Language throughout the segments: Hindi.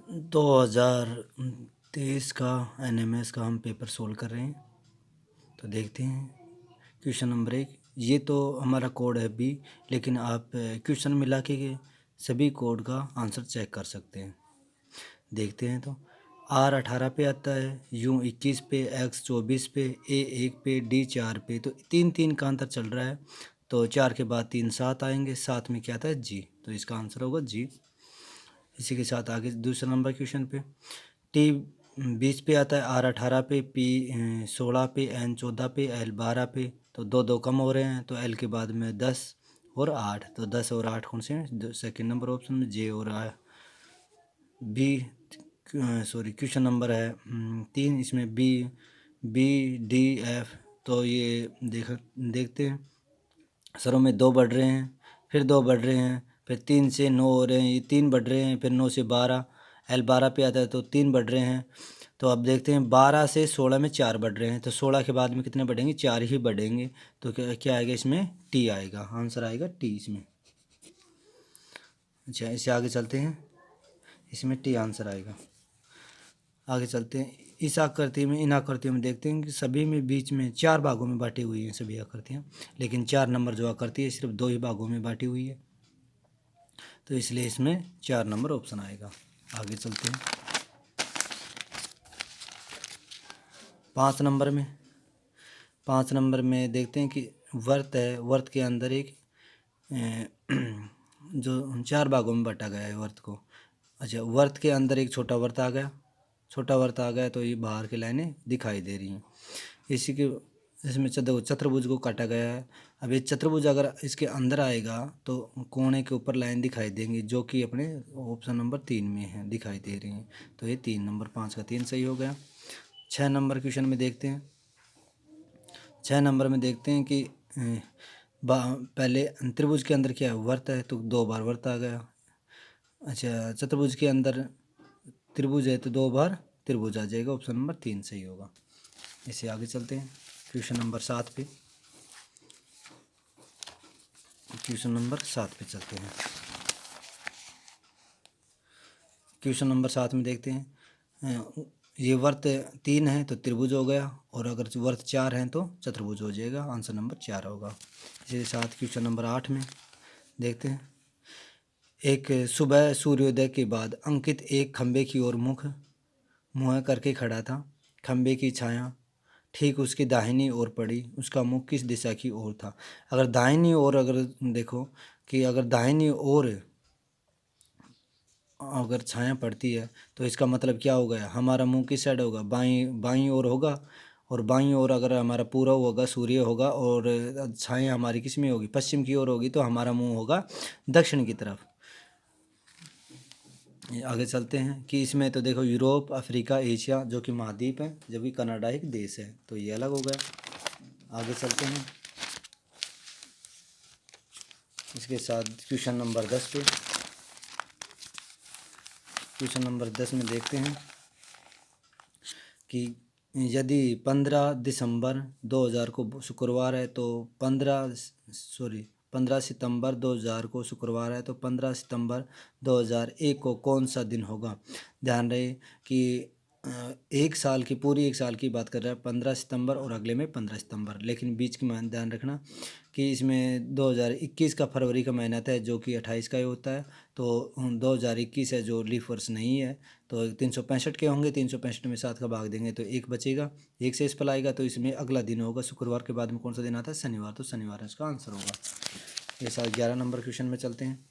2023 का एनएमएस का हम पेपर सोल्व कर रहे हैं। तो देखते हैं क्वेश्चन नंबर 1। ये तो हमारा कोड है बी, लेकिन आप क्वेश्चन मिला के सभी कोड का आंसर चेक कर सकते हैं। देखते हैं। तो आर 18 पे आता है, यू 21 पे, एक्स 24 पे, ए 1 पे, डी 4 पे। तो 3 का अंतर चल रहा है। तो 4 के बाद 3 7 आएंगे, 7 में क्या आता है जी, तो इसका आंसर होगा जी। इसी के साथ आगे दूसरा नंबर क्वेश्चन पे टी 20 पे आता है, आर 18 पे, पी 16 पे, एन 14 पे, एल 12 पे। तो दो दो कम हो रहे हैं, तो एल के बाद में 10 और 8। तो 10 और 8 कौन से हैं? सेकेंड नंबर ऑप्शन में जे और बी। सॉरी, क्वेश्चन नंबर है 3, इसमें बी बी डी एफ। तो ये देखते हैं। सरों में 2 बढ़ रहे हैं, फिर 2 बढ़ रहे हैं, फिर 3 से 9 हो रहे हैं, ये 3 बढ़ रहे हैं, फिर 9 से 12, एल 12 पे आता है तो 3 बढ़ रहे हैं। तो अब देखते हैं 12 से 16 में 4 बढ़ रहे हैं, तो 16 के बाद में कितने बढ़ेंगे? 4 ही बढ़ेंगे। तो क्या आएगा इसमें? टी आएगा, आंसर आएगा टी इसमें। अच्छा, इससे आगे चलते हैं, इसमें टी आंसर आएगा। आगे चलते हैं। इस आकृति में, इन आकृतियों में देखते हैं कि सभी में बीच में 4 भागों में बांटी हुई हैं सभी आकृतियाँ, लेकिन 4 नंबर जो आकृति है सिर्फ 2 ही भागों में बांटी हुई है। तो इसलिए इसमें 4 नंबर ऑप्शन आएगा। आगे चलते हैं 5 नंबर में। 5 नंबर में देखते हैं कि वर्त है, वर्त के अंदर एक जो 4 भागों में बांटा गया है वर्त को। अच्छा, वर्त के अंदर एक छोटा वर्त आ गया, छोटा वर्त आ गया, तो ये बाहर की लाइनें दिखाई दे रही हैं। इसी के इसमें चतुर्भुज को काटा गया है। अब ये चतुर्भुज अगर इसके अंदर आएगा तो कोने के ऊपर लाइन दिखाई देंगी, जो कि अपने ऑप्शन नंबर 3 में है, दिखाई दे रही हैं। तो ये 3 नंबर, 5 का 3 सही हो गया। 6 नंबर क्वेश्चन में देखते हैं। 6 नंबर में देखते हैं कि पहले त्रिभुज के अंदर क्या है? वर्त है, तो 2 बार वर्त आ गया। अच्छा, चतुर्भुज के अंदर त्रिभुज है तो 2 बार त्रिभुज आ जाएगा, ऑप्शन नंबर 3 सही होगा। इससे आगे चलते हैं क्वेश्चन नंबर 7 पे। क्वेश्चन नंबर 7 पे चलते हैं। क्वेश्चन नंबर 7 में देखते हैं ये वर्त 3 है तो त्रिभुज हो गया, और अगर वर्त 4 हैं तो चतुर्भुज हो जाएगा, आंसर नंबर 4 होगा। इसी के साथ क्वेश्चन नंबर 8 में देखते हैं। एक सुबह सूर्योदय के बाद अंकित एक खंबे की ओर मुँह करके खड़ा था। खंबे की छाया ठीक उसकी दाहिनी ओर पड़ी। उसका मुख किस दिशा की ओर था? अगर दाहिनी ओर, अगर देखो कि अगर दाहिनी ओर अगर छाया पड़ती है तो इसका मतलब क्या हो गया? हमारा मुंह किस साइड होगा? बाईं बाईं ओर होगा। और बाईं ओर अगर हमारा पूरा होगा, सूर्य होगा, और छाया हमारी किस में होगी? पश्चिम की ओर होगी, तो हमारा मुंह होगा दक्षिण की तरफ। आगे चलते हैं कि इसमें तो देखो यूरोप, अफ्रीका, एशिया जो कि महाद्वीप है, जबकि कनाडा एक देश है, तो ये अलग हो गया। आगे चलते हैं इसके साथ क्वेश्चन नंबर 10 पे। क्वेश्चन नंबर 10 में देखते हैं कि यदि 15 दिसंबर 2000 को शुक्रवार है तो 15 सितंबर 2000 को शुक्रवार है तो 15 सितंबर 2001 को कौन सा दिन होगा? ध्यान रहे कि एक साल की, पूरी एक साल की बात कर रहा है, 15 सितंबर और अगले में 15 सितंबर, लेकिन बीच की ध्यान रखना कि इसमें 2021 का फरवरी का महीना था, जो कि 28 का ही होता है। तो 2021 है जो लीफ वर्ष नहीं है, तो 365 के होंगे, 365 में 7 का भाग देंगे तो 1 बचेगा, 1 से पल आएगा, तो इसमें अगला दिन होगा शुक्रवार के बाद में कौन सा दिन आता है? शनिवार, तो शनिवार इसका आंसर होगा। ये साथ 11 नंबर क्वेश्चन में चलते हैं।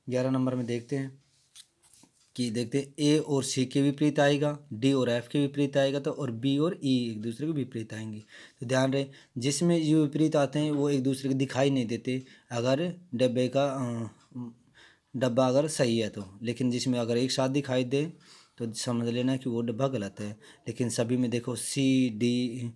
11 नंबर में देखते हैं कि देखते ए और सी के विपरीत आएगा, डी और एफ के विपरीत आएगा, तो और बी और ई एक दूसरे के विपरीत आएंगे। तो ध्यान रहे, जिसमें ये विपरीत आते हैं वो एक दूसरे को दिखाई नहीं देते अगर डब्बा अगर सही है तो, लेकिन जिसमें अगर एक साथ दिखाई दे तो समझ लेना कि वो डब्बा गलत है। लेकिन सभी में देखो सी डी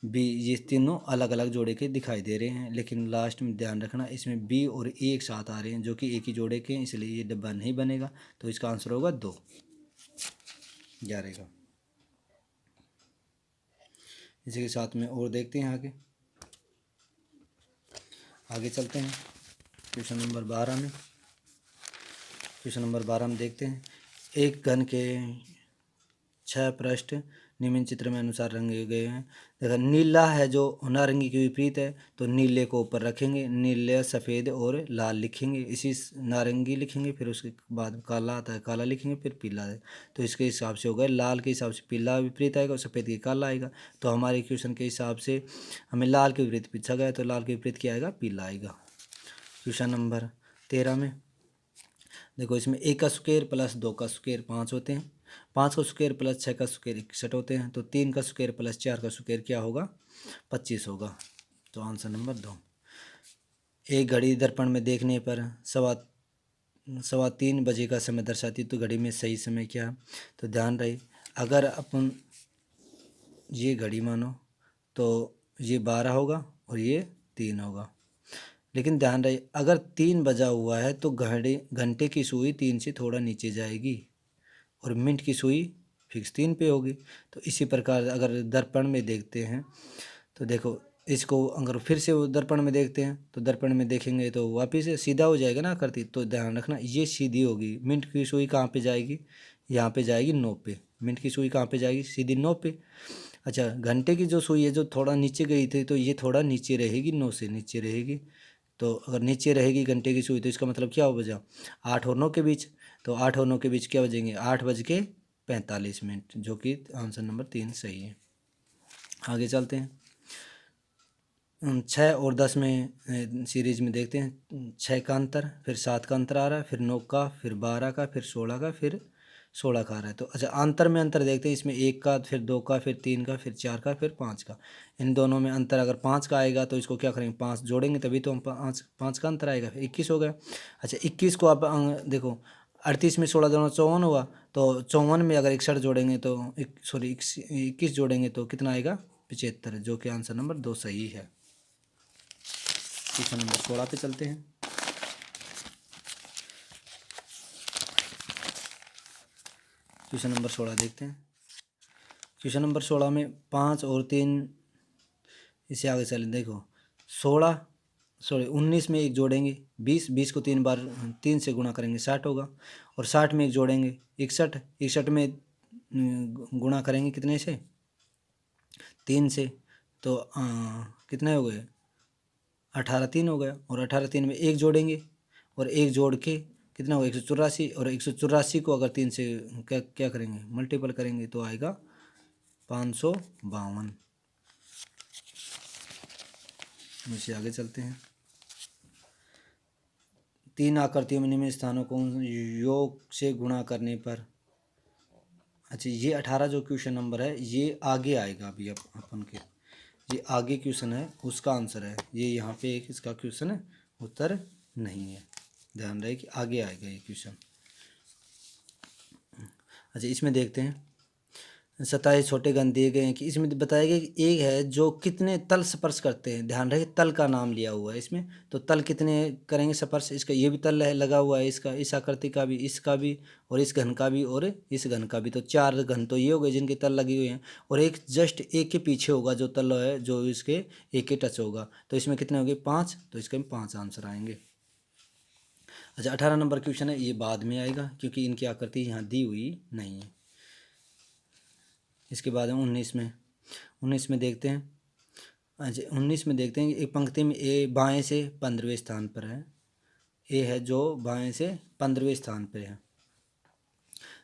बी, ये तीनों अलग अलग जोड़े के दिखाई दे रहे हैं, लेकिन लास्ट में ध्यान रखना इसमें बी और ए एक साथ आ रहे हैं, जो कि एक ही जोड़े के हैं, इसलिए ये डब्बा नहीं बनेगा। तो इसका आंसर होगा 2, 11 का। इसी के साथ में और देखते हैं आगे चलते हैं क्वेश्चन नंबर 12 में। क्वेश्चन नंबर 12 में देखते हैं एक घन के 6 पृष्ठ निम्न चित्र में अनुसार रंगे गए हैं। देखा नीला है जो नारंगी के विपरीत है, तो नीले को ऊपर रखेंगे, नीले सफ़ेद और लाल लिखेंगे, इसी नारंगी लिखेंगे, फिर उसके बाद काला आता है, काला लिखेंगे, फिर पीला है। तो इसके हिसाब से हो गया, लाल के हिसाब से पीला विपरीत आएगा और सफ़ेद के काला आएगा। तो हमारे क्वेश्चन के हिसाब से हमें लाल के विपरीत पूछा गया, तो लाल के विपरीत क्या आएगा? पीला आएगा। क्वेश्चन नंबर 13 में देखो, इसमें 1 का स्क्वायर प्लस 2 का स्क्वायर 5 होते हैं, 5 का स्क्वायर प्लस 6 का स्क्वायर 61 होते हैं, तो 3 का स्क्वायर प्लस 4 का स्क्वायर क्या होगा? 25 होगा। तो आंसर नंबर 2। एक घड़ी दर्पण में देखने पर सवा सवा 3 बजे का समय दर्शाती, तो घड़ी में सही समय क्या है? तो ध्यान रहे, अगर अपन ये घड़ी मानो तो ये 12 होगा और ये 3 होगा, लेकिन ध्यान रहे अगर 3 बजा हुआ है तो घंटे की सुई 3 से थोड़ा नीचे जाएगी और मिनट की सुई फिक्स 3 पे होगी। तो इसी प्रकार अगर दर्पण में देखते हैं तो देखो, इसको अगर फिर से वो दर्पण में देखते हैं तो दर्पण में देखेंगे तो वापिस सीधा हो जाएगा ना आकृति। तो ध्यान रखना ये सीधी होगी, मिनट की सुई कहाँ पे जाएगी? यहाँ पे जाएगी 9 पे। मिनट की सुई कहाँ पे जाएगी? सीधी 9 पे। अच्छा, घंटे की जो सुई है जो थोड़ा नीचे गई थी, तो ये थोड़ा नीचे रहेगी, 9 से नीचे रहेगी। तो अगर नीचे रहेगी घंटे की सुई तो इसका मतलब क्या हो बजा? 8 और 9 के बीच। तो 8 और 9 के बीच क्या बजेंगे? 8 बज के 45 मिनट, जो कि आंसर नंबर 3 सही है। आगे चलते हैं। 6 और 10 में सीरीज में देखते हैं, 6 का अंतर, फिर 7 का अंतर आ रहा है, फिर 9 का, फिर 12 का, फिर 16 का, फिर 16 का आ रहा है। तो अच्छा, अंतर में अंतर देखते हैं, इसमें 1 का, फिर 2 का, फिर 3 का, फिर 4 का, फिर 5 का। इन दोनों में अंतर अगर 5 का आएगा तो इसको क्या करेंगे? 5 जोड़ेंगे तभी तो हम 5 का अंतर आएगा, फिर 21 हो गया। अच्छा, 21 को आप देखो, 38 में 16 जोड़ना 54 हुआ, तो 54 में अगर 61 जोड़ेंगे तो 21 जोड़ेंगे तो कितना आएगा? 75, जो कि आंसर नंबर 2 सही है। क्वेश्चन नंबर 16 पे चलते हैं। क्वेश्चन नंबर 16 देखते हैं। क्वेश्चन नंबर 16 में 5 और 3, इसे आगे चलें। देखो 19 में एक जोड़ेंगे 20 को 3 से गुणा करेंगे 60 होगा, और 60 में एक जोड़ेंगे 61 में गुणा करेंगे कितने से? 3 से। तो कितने हो गए? 18 3 हो गया, और 18 3 में एक जोड़ेंगे और एक जोड़ के कितना होगा? 184, और 184 को अगर 3 से क्या क्या करेंगे? मल्टीपल करेंगे तो आएगा 552। इससे आगे चलते हैं। 3 आकृतियों में निम्न स्थानों को योग से गुणा करने पर, अच्छा ये 18 जो क्वेश्चन नंबर है ये आगे आएगा अभी अपन के, ये आगे क्वेश्चन है उसका आंसर है ये, यहाँ पे एक इसका क्वेश्चन है उत्तर नहीं है, ध्यान रहे कि आगे आएगा ये क्वेश्चन। अच्छा, इसमें देखते हैं 27 छोटे घन दिए गए हैं कि इसमें बताया गया कि एक है जो कितने तल स्पर्श करते हैं। ध्यान रहे तल का नाम लिया हुआ है इसमें, तो तल कितने करेंगे स्पर्श? इसका ये भी तल है लगा हुआ है, इसका, इस आकृति का भी, इसका भी, और इस घन का भी, और इस घन का भी। तो 4 घन तो ये हो गए जिनके तल लगे हुए हैं, और एक जस्ट एक के पीछे होगा जो तल है जो इसके एक के टच होगा। तो इसमें कितने हो गए? 5। तो इसके में 5 आंसर आएंगे। अच्छा, 18 नंबर क्वेश्चन है, ये बाद में आएगा क्योंकि इनकी आकृति यहाँ दी हुई नहीं है। इसके बाद हम 19 में देखते हैं। अच्छा, 19 में देखते हैं कि एक पंक्ति में ए बाएं से 15वें स्थान पर है, ए है जो बाएं से 15वें स्थान पर है,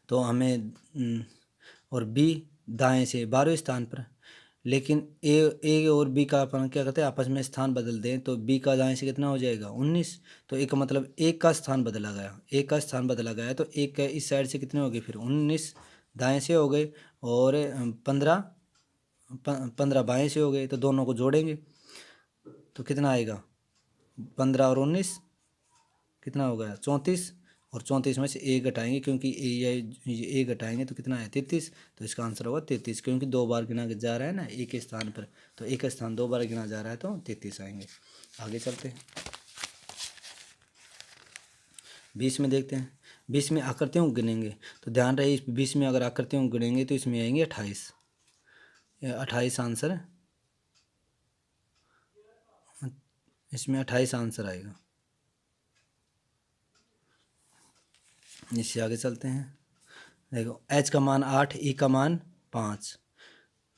तो हमें और बी दाएं से 12वें स्थान पर। लेकिन ए और बी का अपन क्या करते हैं? आपस में स्थान बदल दें, तो बी का दाएं से कितना हो जाएगा? 19। तो एक मतलब एक का स्थान बदला गया, एक का स्थान बदला गया, तो एक का इस साइड से कितने हो गए? फिर 19 दाएं से हो गए, और 15 बाएं से हो गए, तो दोनों को जोड़ेंगे तो कितना आएगा? 15 और 19 कितना हो गया? 34, और 34 में से एक घटाएंगे क्योंकि ये एक घटाएंगे तो कितना है? 33। तो इसका आंसर होगा 33, क्योंकि 2 बार गिना जा रहा है ना एक स्थान पर, तो एक स्थान 2 बार गिना जा रहा है तो 33 आएंगे। आगे चलते हैं। 20 में देखते हैं। 20 में आकृतियों को गिनेंगे, तो ध्यान रहे इस 20 में अगर आकृतियों को गिनेंगे तो इसमें आएंगे 28, 28 आंसर, इसमें 28 आंसर आएगा। इससे आगे चलते हैं। देखो एच का मान 8, ई का मान 5,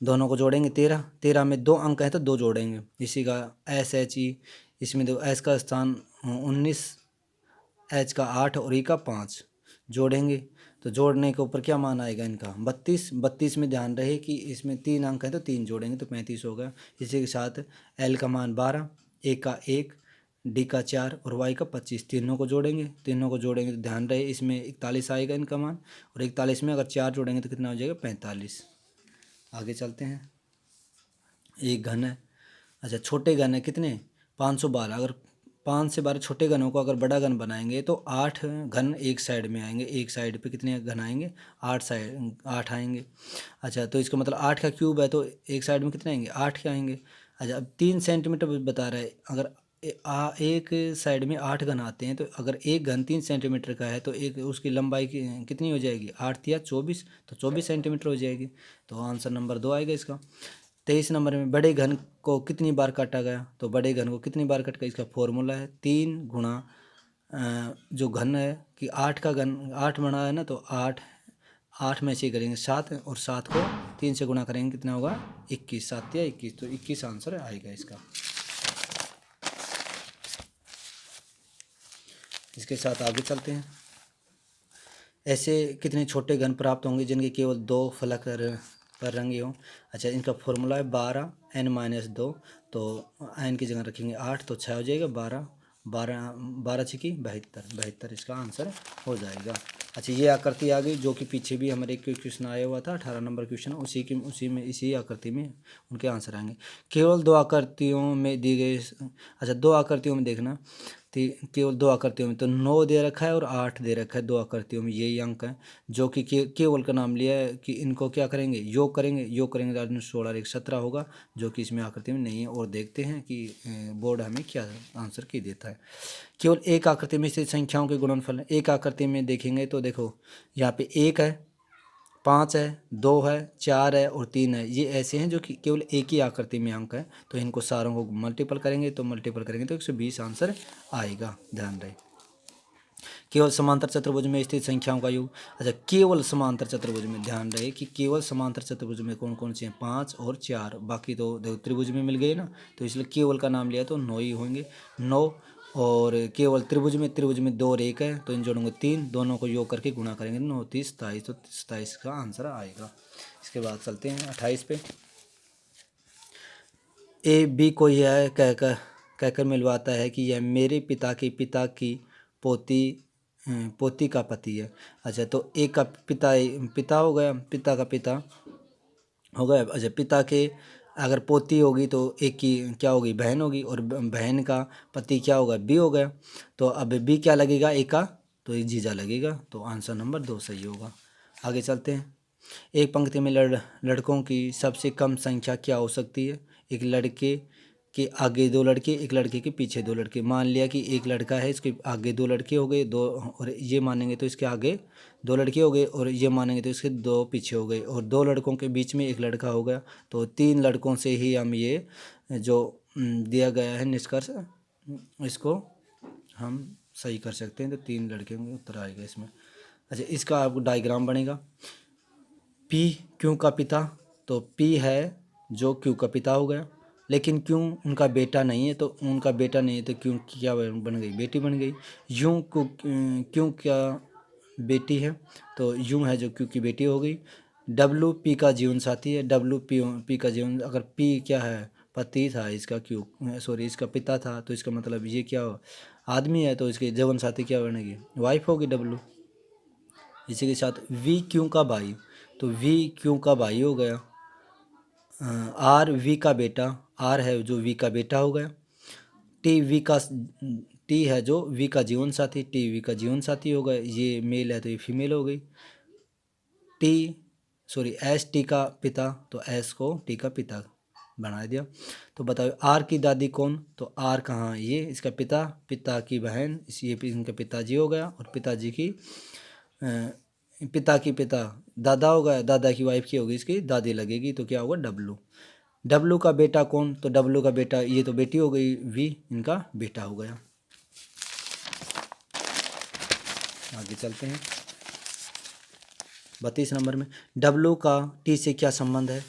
दोनों को जोड़ेंगे 13, 13 में 2 अंक हैं तो 2 जोड़ेंगे, इसी का एस एच ई, इसमें देखो एस का स्थान 19, एच का 8 और ई का 5 जोड़ेंगे तो जोड़ने के ऊपर क्या मान आएगा इनका 32, 32 में ध्यान रहे कि इसमें 3 अंक हैं तो 3 जोड़ेंगे तो 35 होगा। इसी के साथ एल का मान 12, ए का 1, डी का 4 और वाई का 25, तीनों को जोड़ेंगे, तीनों को जोड़ेंगे तो ध्यान रहे इसमें 41 आएगा इनका मान, और 41 में अगर 4 जोड़ेंगे तो कितना हो जाएगा 45। आगे चलते हैं। एक घन है, अच्छा छोटे घन है कितने 512, अगर 5 से 12 छोटे घनों को अगर बड़ा घन बनाएंगे तो 8 घन एक साइड में आएंगे, एक साइड पे कितने घन आएंगे 8 आएंगे। अच्छा तो इसका मतलब 8 का क्यूब है तो एक साइड में कितने आएंगे 8 के आएंगे। अच्छा अब 3 सेंटीमीटर बता रहा है, अगर एक साइड में 8 घन आते हैं तो अगर एक घन 3 सेंटीमीटर का है तो एक उसकी लंबाई कितनी हो जाएगी 8 या 24, तो 24 सेंटीमीटर हो जाएगी, तो आंसर नंबर 2 आएगा इसका। 23 नंबर में बड़े घन को कितनी बार काटा गया, तो बड़े घन को कितनी बार कट गया, इसका फॉर्मूला है 3 गुणा जो घन है कि 8 का घन 8 बना है ना, तो 8 में से करेंगे 7 और 7 को 3 से गुणा करेंगे कितना होगा 21, 7 या 21, तो 21 आंसर आएगा इसका। इसके साथ आगे चलते हैं। ऐसे कितने छोटे घन प्राप्त होंगे जिनके केवल 2 फलक पर रंगे हों। अच्छा इनका फॉर्मूला है 12 n-2, तो n की जगह रखेंगे 8 तो 6 हो जाएगा 12, 12 छिकी 72 इसका आंसर हो जाएगा। अच्छा ये आकृति आ गई जो कि पीछे भी हमारे एक क्वेश्चन आया हुआ था 18 नंबर क्वेश्चन, उसी में इसी आकृति में उनके आंसर आएंगे। केवल 2 आकृतियों में दी गई, अच्छा 2 आकृतियों में देखना, केवल 2 आकृतियों में तो 9 दे रखा है और 8 दे रखा है, 2 आकृतियों में यही अंक है जो कि केवल का नाम लिया है कि इनको क्या करेंगे योग करेंगे तो 16 और 1 17 होगा, जो कि इसमें आकृति में नहीं है। और देखते हैं कि बोर्ड हमें क्या आंसर की देता है। केवल एक आकृति में स्थित संख्याओं के गुणनफल है। एक आकृति में देखेंगे तो देखो यहाँ पे 1 है, 5 है, 2 है, 4 है और 3 है, ये ऐसे हैं जो कि केवल एक ही आकृति में अंक है, तो इनको सारों को मल्टीपल करेंगे तो 120 आंसर आएगा, ध्यान रहे। केवल समांतर चतुर्भुज में स्थित संख्याओं का योग, अच्छा केवल समांतर चतुर्भुज में ध्यान रहे कि केवल समांतर चतुर्भुज में कौन कौन से हैं 5 और 4, बाकी तो देखो त्रिभुज में मिल गए ना, तो इसलिए केवल का नाम लिया तो 9 ही होंगे 9, और केवल त्रिभुज में 2 और 1 है तो इन जोड़ों को 3, दोनों को योग करके गुणा करेंगे 9 30 27, तो 27 का आंसर आएगा। इसके बाद चलते हैं 28 पे। ए बी को यह कहकर मिलवाता है कि यह मेरे पिता की पोती का पति है। अच्छा तो ए का पिता हो गया, पिता का पिता हो गया। अच्छा पिता के अगर पोती होगी तो एक की क्या होगी बहन होगी, और बहन का पति क्या होगा बी हो गया, तो अब बी क्या लगेगा ए का, तो एक जीजा लगेगा, तो आंसर नंबर 2 सही होगा। आगे चलते हैं। एक पंक्ति में लड़कों की सबसे कम संख्या क्या हो सकती है। एक लड़के के आगे 2 लड़के, एक लड़के के पीछे 2 लड़के। मान लिया कि एक लड़का है, इसके आगे 2 लड़के हो गए, 2 और ये मानेंगे तो इसके आगे 2 लड़के हो गए, और ये मानेंगे तो इसके 2 पीछे हो गए, और 2 लड़कों के बीच में एक लड़का हो गया, तो 3 लड़कों से ही हम ये जो दिया गया है निष्कर्ष, इसको हम सही कर सकते हैं, तो 3 लड़के होंगे उत्तर आएगा इसमें। अच्छा इसका आपको डायग्राम बनेगा। पी क्यू का पिता, तो पी है जो क्यू का पिता हो गया, लेकिन क्यों उनका बेटा नहीं है, तो उनका बेटा नहीं है तो क्यों क्या बन गई बेटी बन गई। यूं को क्यों क्या बेटी है, तो यूं है जो क्यों की बेटी हो गई। डब्लू पी का जीवन साथी है, डब्लू पी का जीवन, अगर पी क्या है पति था इसका, क्यों सॉरी इसका पिता था, तो इसका मतलब ये क्या हो आदमी है, तो इसके जीवन साथी क्या बनेगी वाइफ होगी डब्लू। इसी के साथ वी क्यों का भाई, तो वी क्यों का भाई हो गया। आर वी का बेटा, आर है जो वी का बेटा हो गया। टी है जो वी का जीवन साथी, टी वी का जीवन साथी हो गया, ये मेल है तो ये फीमेल हो गई। एस टी का पिता, तो एस को टी का पिता बना दिया। तो बताओ आर की दादी कौन, तो आर कहाँ, ये इसका पिता की बहन, ये इनका पिताजी हो गया, और पिताजी की पिता की पिता दादा होगा, दादा की वाइफ की होगी इसकी दादी लगेगी, तो क्या होगा डब्लू। डब्लू का बेटा कौन, तो डब्लू का बेटा ये तो बेटी हो गई वी इनका बेटा हो गया। आगे चलते हैं। 32 नंबर में डब्लू का टी से क्या संबंध है,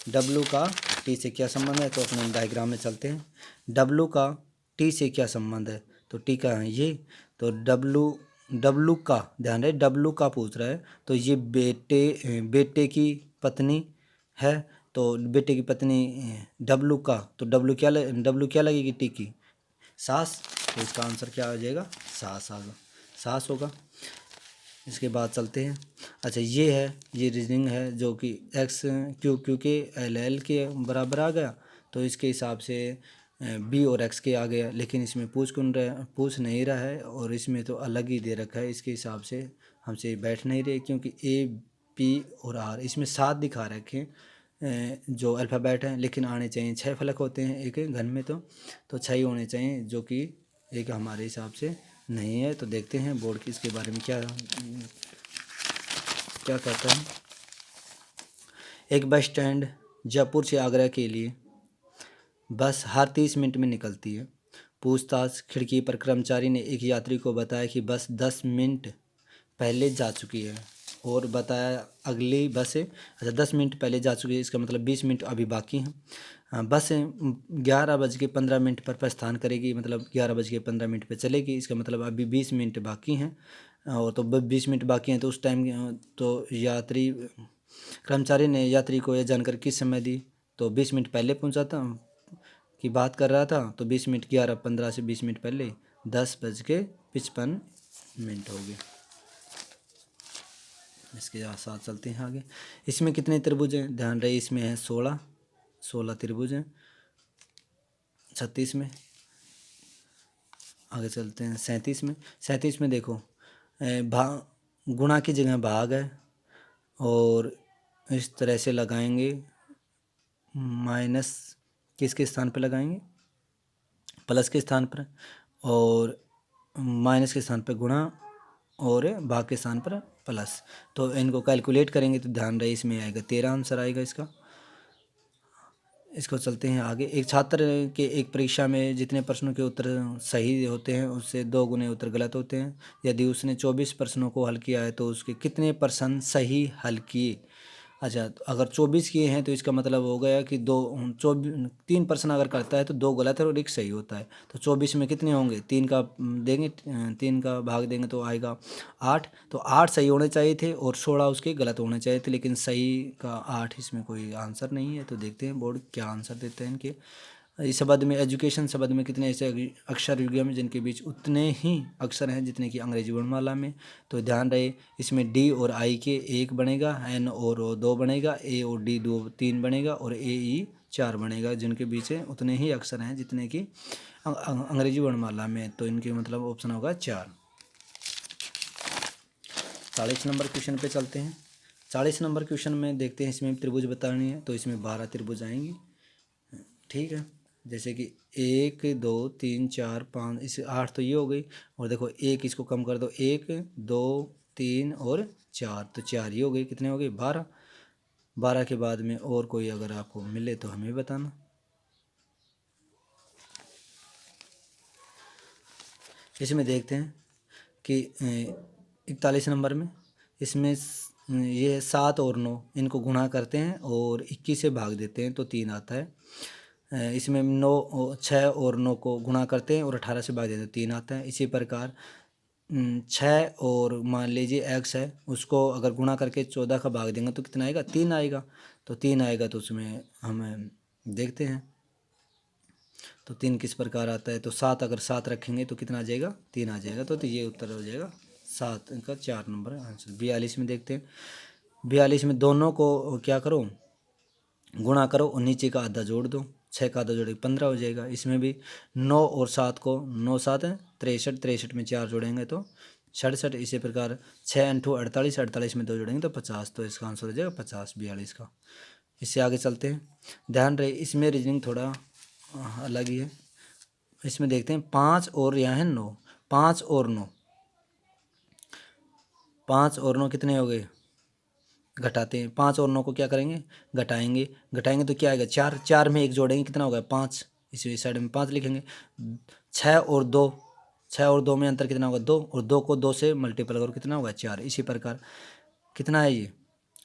डब्लू का टी से क्या संबंध है, तो अपने डायग्राम में चलते हैं। डब्लू का टी से क्या संबंध है, तो टी का है ये, तो डब्लू डब्लू का, ध्यान रहे डब्लू का पूछ रहा है, तो ये बेटे की पत्नी है, तो बेटे की पत्नी डब्लू का, तो डब्लू क्या लगेगी, टी की सास, तो इसका आंसर क्या आ जाएगा, सास आगा, सास होगा। इसके बाद चलते हैं। अच्छा ये है, ये रीजनिंग है जो कि एक्स क्यू के एल के बराबर आ गया, तो इसके हिसाब से बी और एक्स के आ गया, लेकिन इसमें पूछ नहीं रहा है, और इसमें तो अलग ही दे रखा है, इसके हिसाब से हमसे बैठ नहीं रहे, क्योंकि ए पी और आर इसमें 7 दिखा रखे हैं जो अल्फ़ाबेट हैं, लेकिन आने चाहिए 6 फलक होते हैं एक घन में, तो 6 ही होने चाहिए, जो कि एक हमारे हिसाब से नहीं है। तो देखते हैं बोर्ड की इसके बारे में क्या क्या कहता है। एक बस स्टैंड जयपुर से आगरा के लिए बस हर 30 मिनट में निकलती है। पूछताछ खिड़की पर कर्मचारी ने एक यात्री को बताया कि बस 10 मिनट पहले जा चुकी है, और बताया अगली बस 10 मिनट पहले जा चुकी है, इसका मतलब 20 मिनट अभी बाकी हैं। बस 11:15 पर प्रस्थान करेगी, मतलब 11:15 पर चलेगी, इसका मतलब अभी 20 मिनट बाकी हैं, और तो 20 मिनट बाकी हैं, तो उस टाइम तो कर्मचारी ने यात्री को यह जानकारी किस समय दी, तो 20 मिनट पहले पहुंचा था की बात कर रहा था, तो 20 मिनट 11:15 से 20 मिनट पहले 10:55 हो गए। इसके साथ चलते हैं आगे। इसमें कितने त्रिभुज हैं, ध्यान रहे इसमें है 16 त्रिभुज हैं 36 में। आगे चलते हैं 37 में देखो गुणा की जगह भाग है, और इस तरह से लगाएंगे, माइनस किसके स्थान पर लगाएंगे, प्लस के स्थान पर, और माइनस के स्थान पर गुणा, और भाग के स्थान पर प्लस, तो इनको कैलकुलेट करेंगे तो ध्यान रहे इसमें आएगा 13 आंसर आएगा इसका। इसको चलते हैं आगे। एक छात्र के एक परीक्षा में जितने प्रश्नों के उत्तर सही होते हैं उससे 2 गुने उत्तर गलत होते हैं। यदि उसने 24 प्रश्नों को हल किया है तो उसके कितने प्रश्न सही हल किए। अच्छा, तो अगर 24 किए हैं तो इसका मतलब हो गया कि 3 प्रश्न अगर करता है तो 2 गलत है और 1 सही होता है, तो 24 में कितने होंगे, 3 का देंगे, 3 का भाग देंगे तो आएगा 8, तो 8 सही होने चाहिए थे और 16 उसके गलत होने चाहिए थे, लेकिन सही का 8 इसमें कोई आंसर नहीं है। तो देखते हैं बोर्ड क्या आंसर देते हैं इनके। इस शब्द में एजुकेशन शब्द में कितने ऐसे अक्षर युग्म में जिनके बीच उतने ही अक्षर हैं जितने कि अंग्रेजी वर्णमाला में, तो ध्यान रहे इसमें डी और आई के 1 बनेगा, एन और ओ 2 बनेगा, ए और डी 3 बनेगा, और ए ई 4 बनेगा, जिनके बीच उतने ही अक्षर हैं जितने कि अंग्रेजी वर्णमाला में, तो इनके मतलब ऑप्शन होगा 4। 40 नंबर क्वेश्चन पे चलते हैं। 40 नंबर क्वेश्चन में देखते हैं, इसमें त्रिभुज बतानी है, तो इसमें 12 त्रिभुज आएंगी, ठीक है, जैसे कि 1 2 3 4 5, इसे 8 तो ये हो गई, और देखो 1 इसको कम कर दो, 1 2 3 और 4, तो 4 ये हो गई, कितने हो गए 12। 12 के बाद में और कोई अगर आपको मिले तो हमें बताना। इसमें देखते हैं कि 41 नंबर में इसमें ये 7 और 9 इनको गुणा करते हैं और 21 से भाग देते हैं तो 3 आता है। इसमें 6 और 9 को गुणा करते हैं और 18 से भाग देते हैं 3 आता है। इसी प्रकार 6 और मान लीजिए x है, उसको अगर गुणा करके 14 का भाग देंगे तो कितना आएगा, 3 आएगा, तो 3 आएगा, तो उसमें हम देखते हैं तो 3 किस प्रकार आता है। तो 7 अगर 7 रखेंगे तो कितना आ जाएगा, 3 आ जाएगा, तो ये उत्तर हो जाएगा 7 का 4 नंबर आंसर। 42 में देखते हैं। 42 में दोनों को क्या करो, गुणा करो और नीचे का आधा जोड़ दो, 6 का आधा जोड़ेंगे 15 हो जाएगा। इसमें भी 9 और 7 को 9 7 है 63, 63 में 4 जोड़ेंगे तो 67। इसी प्रकार 6 × 48, 48 में 2 जोड़ेंगे तो 50, तो इसका आंसर हो जाएगा 50 42 का। इससे आगे चलते हैं। ध्यान रहे इसमें रीजनिंग थोड़ा अलग ही है। इसमें देखते हैं 5 और यहाँ है 9, 5 और 9, 5 और 9 कितने हो गए, घटाते हैं। 5 और 9 को क्या करेंगे, घटाएंगे, घटाएंगे तो क्या आएगा 4, 4 में 1 जोड़ेंगे कितना होगा 5, इसी साइड में 5 लिखेंगे। 6 और 2, 6 और 2 में अंतर कितना होगा 2, और 2 को 2 से मल्टीपल करो कितना होगा 4। इसी प्रकार कितना है ये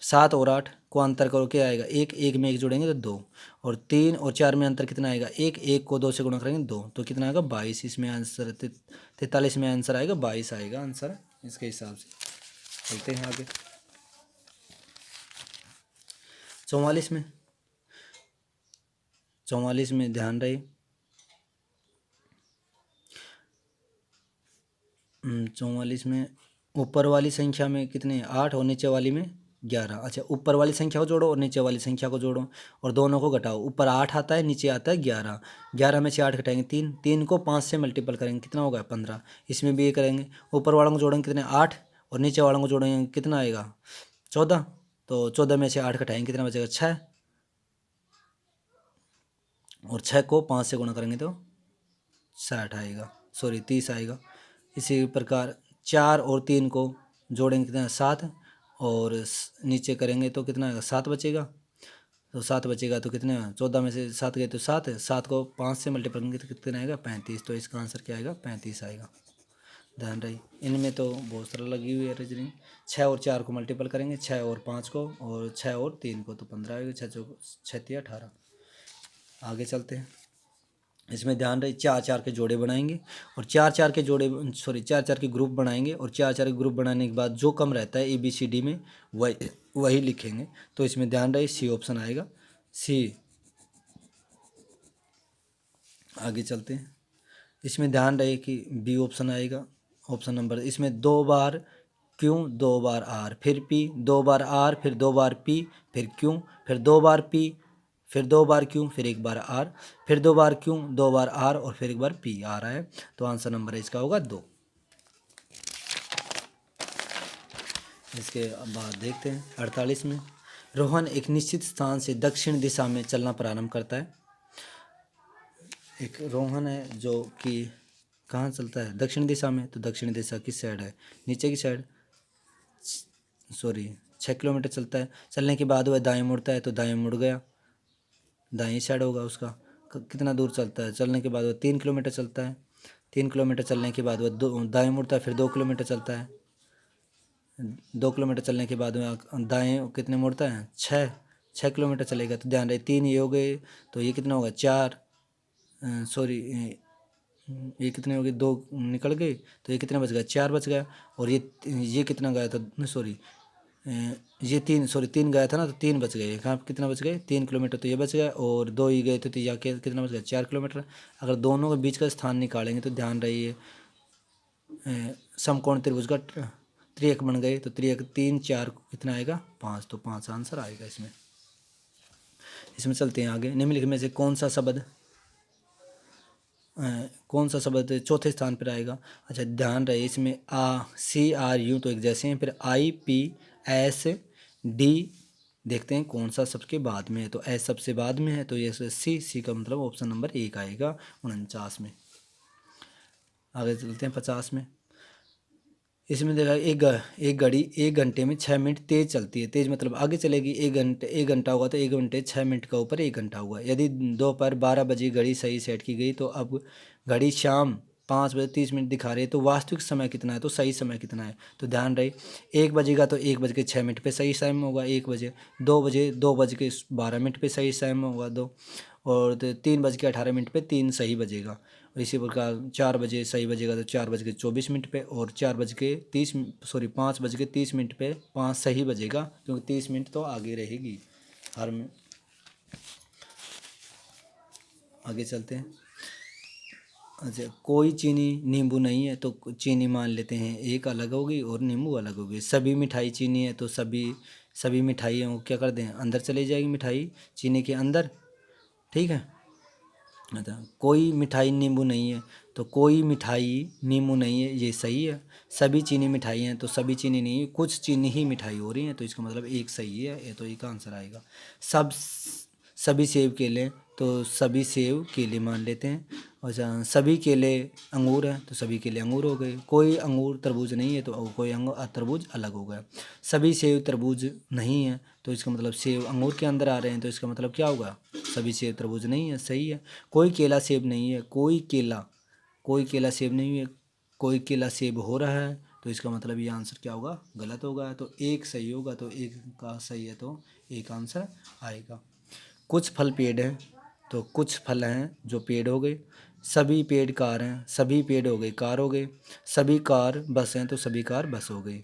7 और 8 को अंतर करो, क्या आएगा 1, 1 में 1 जोड़ेंगे तो 2, और 3 और 4 में अंतर कितना आएगा 1, 1 को 2 से गुणा करेंगे 2, तो कितना आएगा 22। इसमें आंसर 43 में आंसर आएगा 22 आएगा आंसर इसके हिसाब से। चलते हैं आगे 44 में। 44 में ध्यान रहे 44 में ऊपर वाली संख्या में कितने 8 और नीचे वाली में 11। अच्छा, ऊपर वाली संख्या को जोड़ो और नीचे वाली संख्या को जोड़ो और दोनों को घटाओ। ऊपर 8 आता है, नीचे आता है 11। 11 में से 8 घटाएंगे 3, 3 को 5 से मल्टीपल करेंगे कितना होगा 15। इसमें भी ये करेंगे, ऊपर वालों को जोड़ेंगे कितने 8 और नीचे वालों को जोड़ेंगे कितना आएगा 14। तो 14 में से 8 घटाएंगे कितना बचेगा 6, और 6 को 5 से गुणा करेंगे तो 60 आएगा, सॉरी 30 आएगा। इसी प्रकार 4 और 3 को जोड़ेंगे कितना 7, और नीचे करेंगे तो कितना आएगा 7 बचेगा। तो 7 बचेगा तो कितने 14 में से 7 गए तो 7, 7 को 5 से मल्टीप्लाई करेंगे तो कितना आएगा 35। तो इसका आंसर क्या आएगा 35 आएगा। ध्यान रही इनमें तो बहुत सारा लगी हुई है रीजनिंग। 6 और 4 को मल्टीपल करेंगे, 6 और 5 को, और 6 और 3 को तो 15 आएगा, 6 18। आगे चलते हैं। इसमें ध्यान रहे 4 4 के जोड़े बनाएंगे और 4 4 के जोड़े सॉरी 4 4 के ग्रुप बनाएंगे, और 4 4 के ग्रुप बनाने के बाद जो कम रहता है ABCD में वही लिखेंगे। तो इसमें ध्यान रहे सी ऑप्शन आएगा, सी। आगे चलते हैं। इसमें ध्यान रहे कि बी ऑप्शन आएगा, ऑप्शन नंबर। इसमें 2 बार क्यों, 2 बार आर, फिर पी, 2 बार आर, फिर 2 बार पी, फिर क्यों, फिर 2 बार पी, फिर 2 बार क्यों, फिर 1 बार आर, फिर 2 बार क्यों, 2 बार आर, और फिर 1 बार पी आ रहा है। तो आंसर नंबर इसका होगा 2। इसके बाद देखते हैं 48 में। रोहन एक निश्चित स्थान से दक्षिण दिशा में चलना प्रारंभ करता है। एक रोहन है जो कि कहाँ चलता है दक्षिण दिशा में, तो दक्षिण दिशा किस साइड है नीचे की साइड, सॉरी 6 किलोमीटर चलता है। चलने के बाद वह दाएं मुड़ता है तो दाएं मुड़ गया, दाएं साइड होगा उसका। कितना दूर चलता है, चलने के बाद वह 3 किलोमीटर चलता है। 3 किलोमीटर चलने के बाद वह दाएं मुड़ता है, फिर 2 किलोमीटर चलता है। 2 किलोमीटर चलने के बाद वह दाएं कितने मुड़ता है 6 किलोमीटर चलेगा। तो ध्यान रहे 3 ये हो गए, तो ये कितना होगा 4, सॉरी ये कितने हो गए 2 निकल गए, तो ये कितना बच गया 4 बच गया। और ये कितना गया था, सॉरी ये 3 गया था ना, तो 3 बच गए। कहाँ कितना बच गए 3 किलोमीटर, तो ये बच गया, और 2 ही गए तो या कितना बच गया 4 किलोमीटर। अगर दोनों के बीच का स्थान निकालेंगे तो ध्यान रहिए समकोण त्रिभुज का त्रियक बन गए, तो त्रियक 3 4 कितना आएगा 5, तो 5 आंसर आएगा इसमें। इसमें चलते हैं आगे। निम्नलिखित में से कौन सा शब्द चौथे स्थान पर आएगा। अच्छा, ध्यान रहे इसमें CRU तो एक जैसे हैं, फिर IPSD देखते हैं कौन सा सबके बाद में है, तो S सबसे बाद में है, तो ये सी का मतलब ऑप्शन नंबर 1 आएगा 49 में। आगे चलते हैं 50 में। इसमें देखा एक घड़ी 1 घंटे में 6 मिनट तेज़ चलती है। तेज़ मतलब आगे चलेगी। 1 घंटा होगा तो 1 घंटे 6 मिनट का ऊपर 1 घंटा हुआ। यदि दोपहर 12 बजे घड़ी सही सेट की गई, तो अब घड़ी शाम 5 बजे 30 मिनट दिखा रही है, तो वास्तविक समय कितना है, तो सही समय कितना है। तो ध्यान रहे 1 बजेगा तो 1 बज के 6 मिनट पर सही समय होगा 1 बजे। 2 बजे 2 बज के 12 मिनट पर सही समय होगा 2, और 3 बज के 18 मिनट पे 3 सही बजेगा। और इसी प्रकार 4 बजे सही बजेगा तो 4 बज के 24 मिनट पे, और 5 बज के 30 मिनट पे 5 सही बजेगा, क्योंकि 30 मिनट तो आगे रहेगी हर में। आगे चलते हैं। अच्छा, कोई चीनी नींबू नहीं है, तो चीनी मान लेते हैं एक अलग होगी और नींबू अलग होगी। सभी मिठाई चीनी है, तो सभी मिठाइयों को क्या कर दें अंदर चली जाएगी मिठाई चीनी के अंदर, ठीक है। अच्छा, कोई मिठाई नींबू नहीं है, तो कोई मिठाई नींबू नहीं है, ये सही है। सभी चीनी मिठाई हैं, तो सभी चीनी नहीं है, कुछ चीनी ही मिठाई हो रही है, तो इसका मतलब एक सही है, ये तो एक आंसर आएगा। सभी सेब केले, तो सभी सेब केले मान लेते हैं। अच्छा, सभी केले अंगूर हैं, तो सभी केले अंगूर हो गए। कोई अंगूर तरबूज नहीं है, तो कोई तरबूज अलग हो गया। सभी सेब तरबूज नहीं है, तो इसका मतलब सेब अंगूर के अंदर आ रहे हैं, तो इसका मतलब क्या होगा सभी सेब तरबूज नहीं है, सही है। कोई केला सेब नहीं है, कोई केला सेब नहीं है, कोई केला सेब हो रहा है, तो इसका मतलब ये आंसर क्या होगा, गलत होगा। तो एक सही होगा, तो एक का सही है तो एक आंसर आएगा। कुछ फल पेड़ हैं तो कुछ फल हैं जो पेड़ हो गए। सभी पेड़ कार हैं, सभी पेड़ हो गए कार हो गए। सभी कार बस हैं तो सभी कार बस हो गई।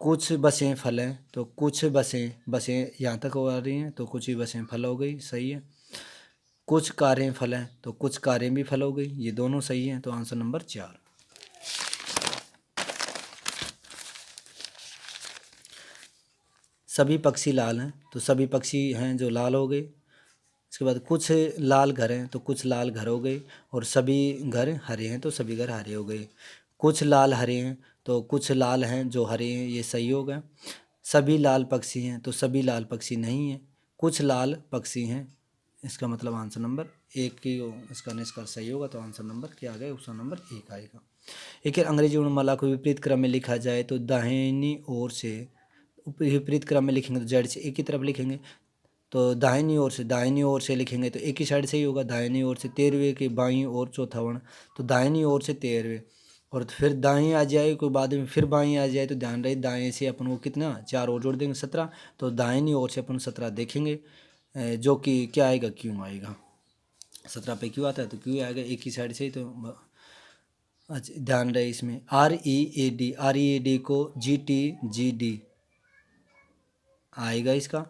कुछ बसें फल हैं तो कुछ बसें यहाँ तक हो आ रही हैं तो कुछ ही बसें फल हो गई, सही है। कुछ कारें फल हैं तो कुछ कारें भी फल हो गई, ये दोनों सही हैं, तो आंसर नंबर 4। सभी पक्षी लाल हैं तो सभी पक्षी हैं जो लाल हो गए। इसके बाद कुछ लाल घर हैं तो कुछ लाल घर हो गए, और सभी घर हरे हैं तो सभी घर हरे हो गए। कुछ लाल हरे हैं तो कुछ लाल हैं जो हरे हैं, ये सही हो गया। सभी लाल पक्षी हैं तो सभी लाल पक्षी नहीं हैं। कुछ लाल पक्षी हैं, इसका मतलब आंसर नंबर 1 की इसका निष्कर्ष सही होगा, तो आंसर नंबर क्या आ गया, ऑप्शन नंबर 1 आएगा। एक अंग्रेजी वर्णमाला को विपरीत क्रम में लिखा जाए तो दाहिनी ओर से, विपरीत क्रम में लिखेंगे तो जेड से एक की तरफ लिखेंगे, तो दाहिनी ओर से लिखेंगे तो एक ही साइड से ही होगा। दाहिनी ओर से 13वें के बाईं ओर चौथा वर्ण, तो दाहिनी ओर से 13वें, और फिर दाएं आ जाए कोई बाद में फिर बाएं आ जाए तो ध्यान रहे दाएं से अपन को कितना 4 और जोड़ देंगे 17, तो दाहिनी ओर से अपन 17 देखेंगे, जो कि क्या आएगा, क्यों आएगा। 17 पे क्यों आता है तो क्यों आएगा, एक ही साइड से ही तो। अच्छा ध्यान रहे इसमें READ को GTGD आएगा इसका।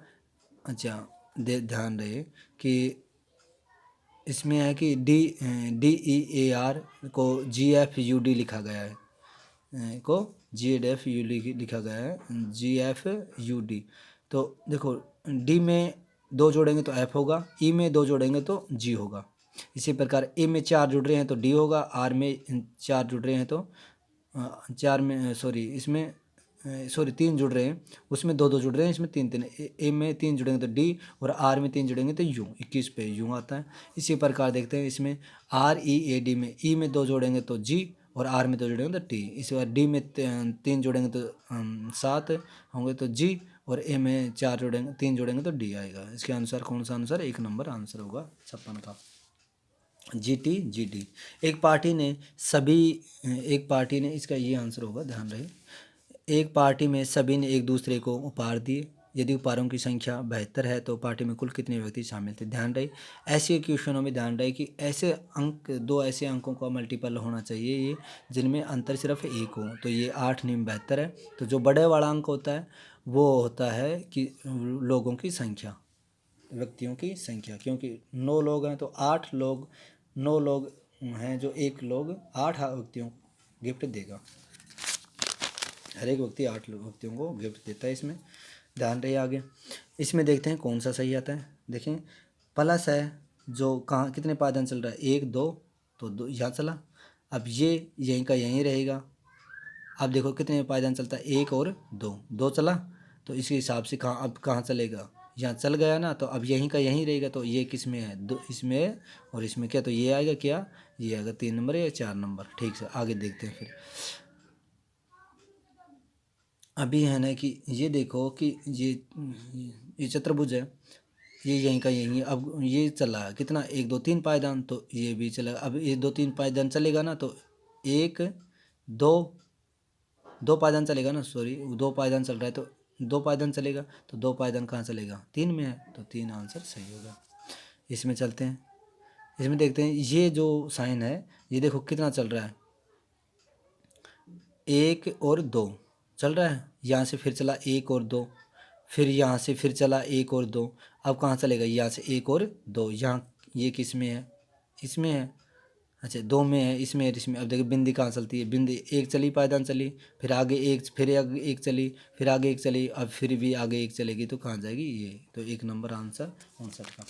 अच्छा ध्यान रहे कि इसमें है कि DEAR को GFUD लिखा गया है, को GFUD लिखा गया है, GFUD। तो देखो D में 2 जोड़ेंगे तो F होगा, E में 2 जोड़ेंगे तो G होगा। इसी प्रकार A में 4 जुड़ रहे हैं तो D होगा, R में 4 जुड़ रहे हैं तो 4 में इसमें 3 जुड़ रहे हैं, उसमें 2 जुड़ रहे हैं, इसमें 3 ए में 3 जुड़ेंगे तो डी, और आर में 3 जुड़ेंगे तो यू, 21 पे यू आता है। इसी प्रकार देखते हैं इसमें READ में ई में 2 जोड़ेंगे तो जी, और आर में 2 जोड़ेंगे तो टी। इसी बार डी में 3 जोड़ेंगे तो 7 होंगे तो जी, और ए में 4 जोड़ेंगे 3 जोड़ेंगे तो डी आएगा। इसके अनुसार कौन सा आंसर 1 नंबर आंसर होगा 56 का, GTGD। एक पार्टी ने इसका ये आंसर होगा, ध्यान रहे। एक पार्टी में सभी ने एक दूसरे को उपहार दिए, यदि उपहारों की संख्या 72 है तो पार्टी में कुल कितने व्यक्ति शामिल थे। ध्यान रहे ऐसे क्वेश्चनों में ध्यान रहे कि ऐसे अंक 2 ऐसे अंकों का मल्टीपल होना चाहिए ये, जिनमें अंतर सिर्फ 1 हो। तो ये 8 9 72 है। तो जो बड़े वाला अंक होता है वो होता है कि लोगों की संख्या, व्यक्तियों की संख्या, क्योंकि 9 लोग हैं तो 9 लोग हैं जो 1 लोग 8 व्यक्तियों को गिफ्ट देगा। हर एक व्यक्ति 8 व्यक्तियों को गिफ्ट देता है। इसमें ध्यान रहे आगे। इसमें देखते हैं कौन सा सही आता है। देखें प्लस है जो कहाँ कितने पायदान चल रहा है, 1 2, तो 2 यहाँ चला। अब ये यहीं का यहीं रहेगा। अब देखो कितने पायदान चलता है, 1 और 2 चला, तो इसके हिसाब से अब कहाँ चलेगा, यहाँ चल गया ना, तो अब यहीं का यहीं रहेगा। तो ये किस में है, 2 इसमें है, और इसमें क्या, तो ये आएगा क्या, ये आएगा 3 नंबर या 4 नंबर। ठीक से आगे देखते हैं फिर। अभी है ना कि ये देखो कि ये चतुर्भुज है, ये यहीं का यहीं, अब ये चला कितना 1 2 3 पायदान, तो ये भी चला। अब ये 2 3 पायदान चलेगा ना, तो 1 2 पायदान चलेगा ना, 2 पायदान चल रहा है तो 2 पायदान चलेगा, तो 2 पायदान कहाँ चलेगा, 3 में है, तो 3 आंसर सही होगा। इसमें चलते हैं, इसमें देखते हैं ये जो साइन है ये देखो कितना चल रहा है, 1 और 2 चल रहा है। यहाँ से फिर चला 1 और 2, फिर यहाँ से फिर चला 1 और 2, अब कहाँ चलेगा, यहाँ से 1 और 2, यहाँ ये किस में है, इसमें है। अच्छा 2 में है, इसमें इसमें। अब देखो बिंदी कहाँ चलती है, बिंदी 1 चली पायदान चली, फिर आगे 1, फिर आगे 1 चली, फिर आगे 1 चली, अब फिर भी आगे 1 चलेगी, तो कहाँ जाएगी ये, तो 1 नंबर आंसर 59 का।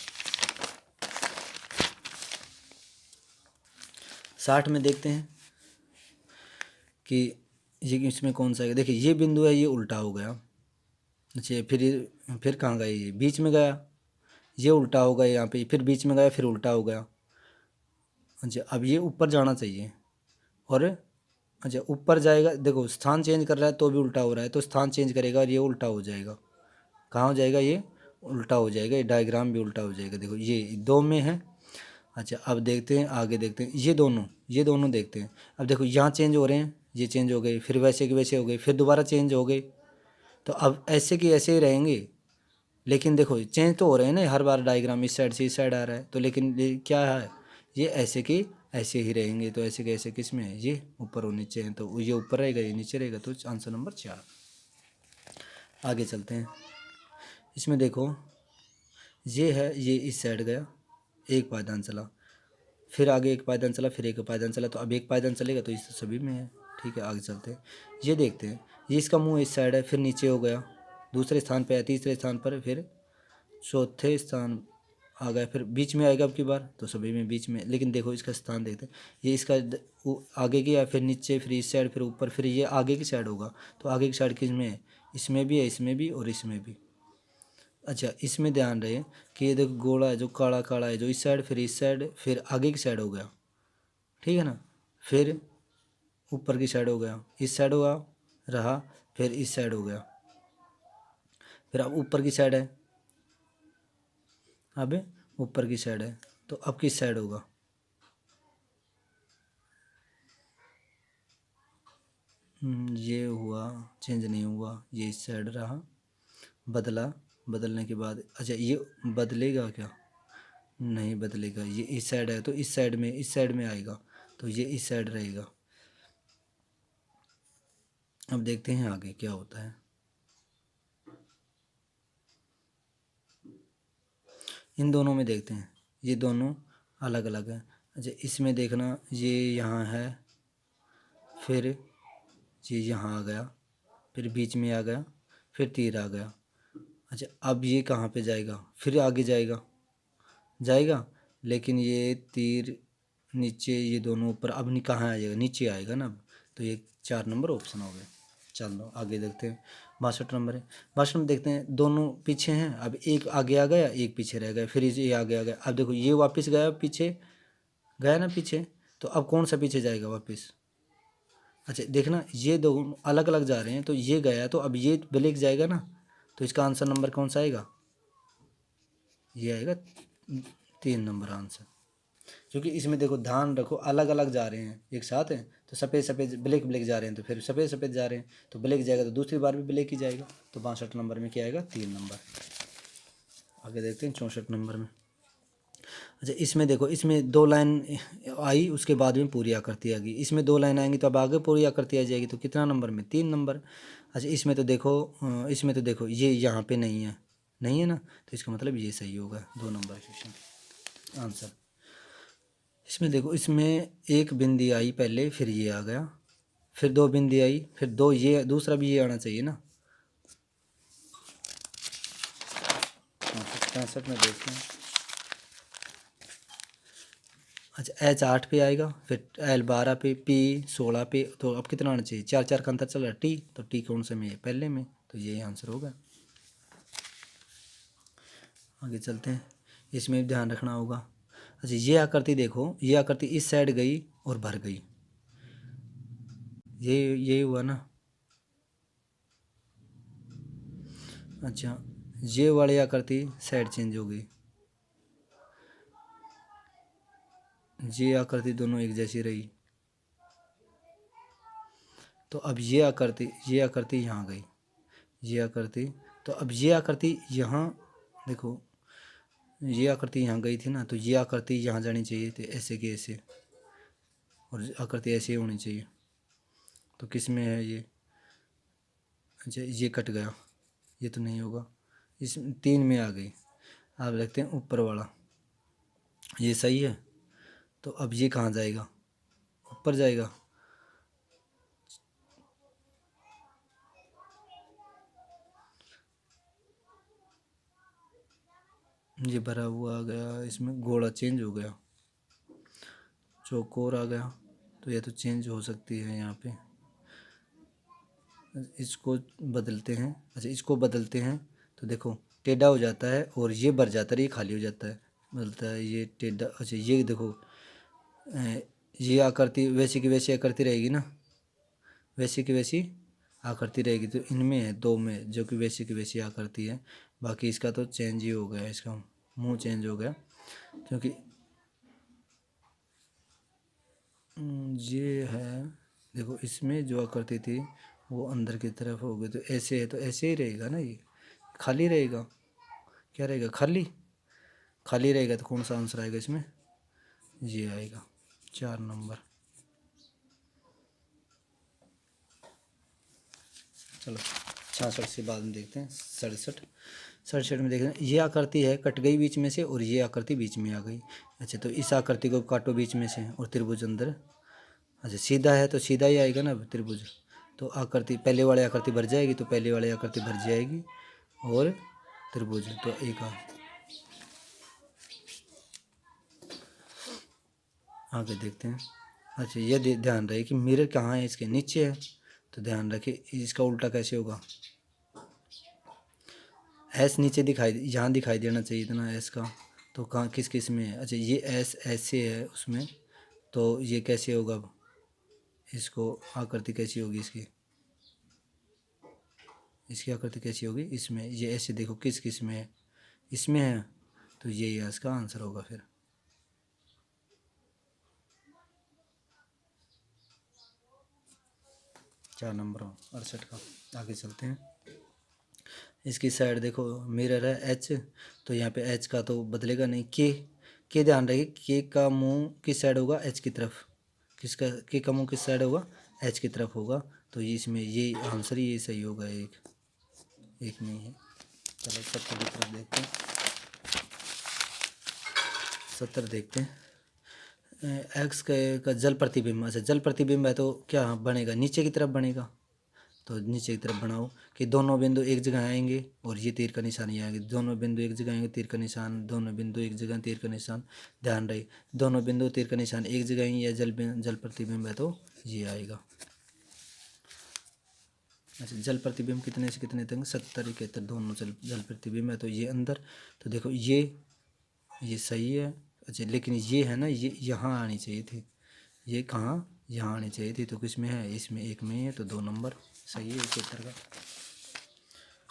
60 में देखते हैं कि ये इसमें कौन सा है। देखिए ये बिंदु है, ये उल्टा हो गया। अच्छा फिर कहाँ गया, ये बीच में गया, ये उल्टा हो गया यहाँ पे, फिर बीच में गया, फिर उल्टा हो गया। अच्छा अब ये ऊपर जाना चाहिए, और अच्छा ऊपर जाएगा, देखो स्थान चेंज कर रहा है तो भी उल्टा हो रहा है, तो स्थान चेंज करेगा और ये उल्टा हो जाएगा। कहाँ हो जाएगा, ये उल्टा हो जाएगा, ये डायग्राम भी उल्टा हो जाएगा। देखो ये 2 में है। अच्छा अब देखते हैं आगे, देखते हैं ये दोनों देखते हैं। अब देखो यहाँ चेंज हो रहे हैं, ये चेंज हो गई, फिर वैसे की वैसे हो गई, फिर दोबारा चेंज हो गई। तो अब ऐसे की ऐसे ही रहेंगे, लेकिन देखो चेंज तो हो रहे हैं ना, हर बार डायग्राम इस साइड से इस साइड आ रहा है, तो लेकिन ये क्या है, ये ऐसे की ऐसे ही रहेंगे। तो ऐसे के ऐसे किस में है, ये ऊपर और नीचे हैं, तो ये ऊपर रहेगा ये नीचे रहेगा, तो आंसर नंबर 4। आगे चलते हैं। इसमें देखो ये है, ये इस साइड गया, एक पायदान चला, फिर आगे एक पायदान चला, फिर एक पायदान चला, तो अब एक पायदान चलेगा तो इस सभी में है। ठीक है, आगे चलते हैं। ये देखते हैं, ये इसका मुंह इस साइड है, फिर नीचे हो गया, दूसरे स्थान पे है, तीसरे स्थान पर, फिर चौथे स्थान आ गया, फिर बीच में आएगा अब की बार, तो सभी में बीच में। लेकिन देखो इसका स्थान देखते हैं, ये इसका आगे की है, फिर नीचे, फिर इस साइड, फिर ऊपर, फिर ये आगे की साइड होगा। तो आगे की साइड किस में है, इसमें भी है, इसमें भी और इसमें भी। अच्छा, इसमें ध्यान रहे कि ये देखो गोला है जो काला काला है, जो इस साइड, फिर इस साइड, फिर आगे की साइड हो गया, ठीक है ना, फिर ऊपर की साइड हो गया, इस साइड हुआ रहा, फिर इस साइड हो गया, फिर अब ऊपर की साइड है, अब ऊपर की साइड है, तो अब किस साइड होगा, ये हुआ, चेंज नहीं हुआ, ये इस साइड रहा, बदला, बदलने के बाद अच्छा ये बदलेगा क्या, नहीं बदलेगा, ये इस साइड है तो इस साइड में, इस साइड में आएगा, तो ये इस साइड रहेगा। अब देखते हैं आगे क्या होता है। इन दोनों में देखते हैं, ये दोनों अलग अलग है। अच्छा, इसमें देखना, ये यहाँ है, फिर ये यहाँ आ गया, फिर बीच में आ गया, फिर तीर आ गया। अच्छा, अब ये कहाँ पे जाएगा, फिर आगे जाएगा, जाएगा, लेकिन ये तीर नीचे, ये दोनों ऊपर, अब नहीं कहाँ आ जाएगा, नीचे आएगा ना अब। तो ये 4 नंबर ऑप्शन हो गए। चलो आगे देखते हैं। 62 नंबर है, 62 में देखते हैं, दोनों पीछे हैं, अब एक आगे आ गया, एक पीछे रह गया, फिर ये आगे आ गया। अब देखो ये वापस गया पीछे, गया ना पीछे, तो अब कौन सा पीछे जाएगा वापस। अच्छा देखना, ये दो अलग अलग जा रहे हैं, तो ये गया, तो अब ये ब्लैक जाएगा ना, तो इसका आंसर नंबर कौन सा आएगा, ये आएगा 3 नंबर आंसर। क्योंकि इसमें देखो ध्यान रखो, अलग अलग जा रहे हैं एक साथ हैं, तो सफ़ेद सफ़ेद ब्लैक ब्लैक जा रहे हैं, तो फिर सफ़ेद सफ़ेद जा रहे हैं, तो ब्लैक जाएगा तो दूसरी बार भी ब्लैक ही जाएगा। तो 62 नंबर में क्या आएगा, 3 नंबर। आगे देखते हैं 64 नंबर में। अच्छा, इसमें देखो, इसमें 2 लाइन आई, उसके बाद में पूरी आकृति आ गई, इसमें 2 लाइन आएंगी तो अब आगे पूरी आकृति आ जाएगी, तो कितना नंबर में, 3 नंबर। अच्छा, इसमें तो देखो, इसमें तो देखो ये यहाँ पे नहीं है, नहीं है ना, तो इसका मतलब ये सही होगा, 2 नंबर क्वेश्चन आंसर। इसमें देखो, इसमें एक बिंदी आई पहले, फिर ये आ गया, फिर 2 बिंदी आई, फिर 2 ये, दूसरा भी ये आना चाहिए ना। 65 में देखते हैं। अच्छा, H 8 पे आएगा, फिर L 12 पे, P 16 पे, तो अब कितना आना चाहिए, 4 4 का अंतर चल रहा है, T, तो T कौन से में है, पहले में, तो यही आंसर होगा। आगे चलते हैं, इसमें भी ध्यान रखना होगा। अच्छा, ये आकृति देखो, ये आकृति इस साइड गई और भर गई, ये हुआ ना। अच्छा, ये वाली आकृति साइड चेंज हो गई, ये आकृति दोनों एक जैसी रही, तो अब ये आकृति यहाँ गई, ये आकृति, तो अब ये आकृति यहाँ देखो, ये आकृति यहाँ गई थी ना, तो ये आकृति यहाँ जानी चाहिए थी, ऐसे के ऐसे, और आकृति ऐसे ही होनी चाहिए, तो किस में है ये, अच्छा ये कट गया, ये तो नहीं होगा, इस 3 में आ गई। आप देखते हैं ऊपर वाला, ये सही है, तो अब ये कहाँ जाएगा, ऊपर जाएगा, ये भरा हुआ आ गया, इसमें घोड़ा चेंज हो गया, चौकोर आ गया, तो ये तो चेंज हो सकती है यहाँ पे, इसको बदलते हैं। अच्छा, इसको बदलते हैं, तो देखो टेढ़ा हो जाता है, और ये भर जाता है, ये खाली हो जाता है, बदलता है ये टेढ़ा। अच्छा, ये देखो, ये आकृति वैसी की वैसी आकृति रहेगी ना, वैसी की वैसी आकृति रहेगी, तो इनमें है 2 में जो कि वैसी की वैसी आकृति है, बाकी इसका तो चेंज ही हो गया, इसका मुंह चेंज हो गया, क्योंकि ये है, देखो इसमें जो आकृति थी वो अंदर की तरफ होगी, तो ऐसे है तो ऐसे ही रहेगा ना, ये खाली रहेगा, क्या रहेगा, खाली खाली रहेगा, तो कौन सा आंसर आएगा इसमें, ये आएगा 4 नंबर। चलो 66 से बाद में देखते हैं 67 में देखते हैं, ये आकृति है कट गई बीच में से और ये आकृति बीच में आ गई। अच्छा, तो इस आकृति को काटो बीच में से और त्रिभुज अंदर, अच्छा सीधा है तो सीधा ही आएगा ना त्रिभुज, तो आकृति पहले वाली आकृति भर जाएगी, तो पहले वाली आकृति भर जाएगी और त्रिभुज, तो एक आगे देखते हैं। अच्छा, ये ध्यान रहे कि मिरर कहाँ है, इसके नीचे है, तो ध्यान रखिए इसका उल्टा कैसे होगा, एस नीचे दिखाई, यहाँ दिखाई देना चाहिए इतना एस का, तो कहाँ किस किस में है, अच्छा ये एस ऐसे है उसमें, तो ये कैसे होगा, अब इसको आकृति कैसी होगी इसकी आकृति कैसी होगी, इसमें ये ऐसे देखो किस किस में है, इसमें है, तो ये इसका आंसर होगा फिर। चार नंबर 68 का। आगे चलते हैं, इसकी साइड देखो मिरर है एच, तो यहाँ पे एच का तो बदलेगा नहीं, के ध्यान रखिए, के का मुंह किस साइड होगा, एच की तरफ, किसका के का मुंह किस साइड होगा, एच की तरफ होगा, तो ये इसमें ये आंसर ही ये सही होगा, एक नहीं है। चलो 70 की तरफ देखते हैं, 70 देखते हैं, एक्स का जल प्रतिबिंब, अच्छा जल प्रतिबिंब है तो क्या बनेगा, नीचे की तरफ बनेगा, तो नीचे की तरफ बनाओ कि दोनों बिंदु एक जगह आएंगे और ये तीर का निशान ही आएंगे, दोनों बिंदु एक जगह आएंगे तीर का निशान, दोनों बिंदु एक जगह तीर का निशान, ध्यान रहे दोनों बिंदु तीर का निशान एक जगह ही, या जल प्रतिबिंब है तो ये आएगा। अच्छा, जल प्रतिबिंब कितने से कितने तक, 70 71 दोनों जल प्रतिबिंब है, तो ये अंदर, तो देखो ये सही है। अच्छा, लेकिन ये है ना, ये यहाँ आनी चाहिए थी, ये कहाँ, यहाँ आनी चाहिए थी, तो किस में है, इसमें एक में है, तो 2 नंबर सही है 73 का।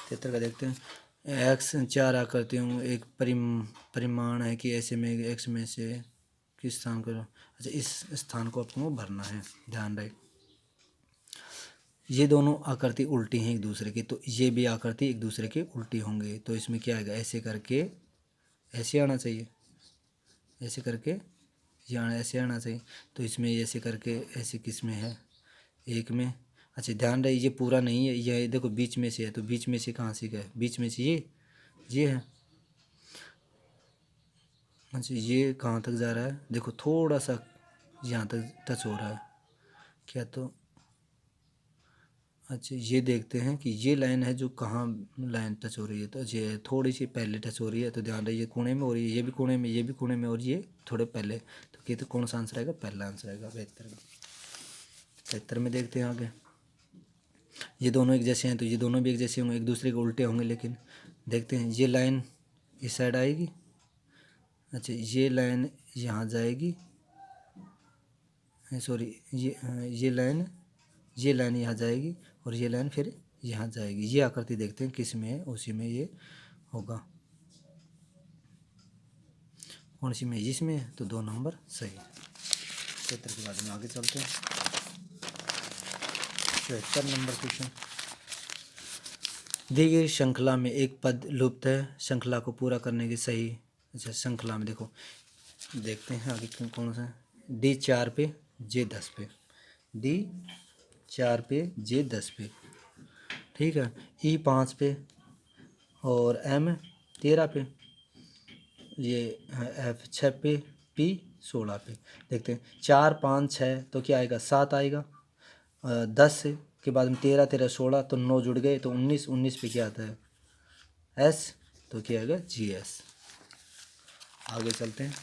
73 का देखते हैं, एक्स 4 आकृतियों एक परिमाण है कि ऐसे में एक्स में से किस स्थान को, अच्छा इस स्थान को आपको भरना है, ध्यान रहे ये दोनों आकृति उल्टी हैं एक दूसरे की, तो ये भी आकृति एक दूसरे के उल्टी होंगे, तो इसमें क्या आएगा, ऐसे करके ऐसे आना चाहिए, ऐसे करके यहाँ ऐसे आना चाहिए, तो इसमें ऐसे करके ऐसे किस में है, एक में। अच्छा ध्यान रहे ये पूरा नहीं है, ये देखो बीच में से है, तो बीच में से कहाँ से गए, बीच में से ये है। अच्छा ये कहाँ तक जा रहा है, देखो थोड़ा सा यहाँ तक टच हो रहा है क्या, तो अच्छा ये देखते हैं कि ये लाइन है जो कहाँ लाइन टच हो रही है, तो ये थोड़ी सी पहले टच हो रही है, तो ध्यान रहे ये कोने में हो रही है, ये भी कोने में, ये भी कोने में, और ये थोड़े पहले, तो ये तो कौन सा आंसर आएगा, पहला आंसर आएगा 72 का। 73 में देखते हैं आगे, ये दोनों एक जैसे हैं तो ये दोनों भी एक जैसे होंगे, एक दूसरे के उल्टे होंगे, लेकिन देखते हैं ये लाइन इस साइड आएगी, अच्छा ये लाइन यहाँ जाएगी, सॉरी ये लाइन यहाँ जाएगी और ये लाइन फिर यहाँ जाएगी, ये आकृति देखते हैं किस में है, उसी में ये होगा, कौन सी में, जिसमें है, तो 2 नंबर सही। 73 के बाद में आगे चलते हैं, 74 नंबर क्वेश्चन, दी गई श्रृंखला में एक पद लुप्त है, श्रृंखला को पूरा करने की सही, अच्छा श्रृंखला में देखो देखते हैं आगे कौन सा है, D4 पे J10 पे, D4 पे J10 पे, ठीक है, E5 पे और M13 पे, ये F6 पे, P16 पे। देखते हैं 4 5 6 तो क्या आएगा, 7 आएगा, 10 के बाद में 13 13 16, तो 9 जुड़ गए तो 19, 19 पे क्या आता है, S, तो क्या आएगा GS। आगे चलते हैं,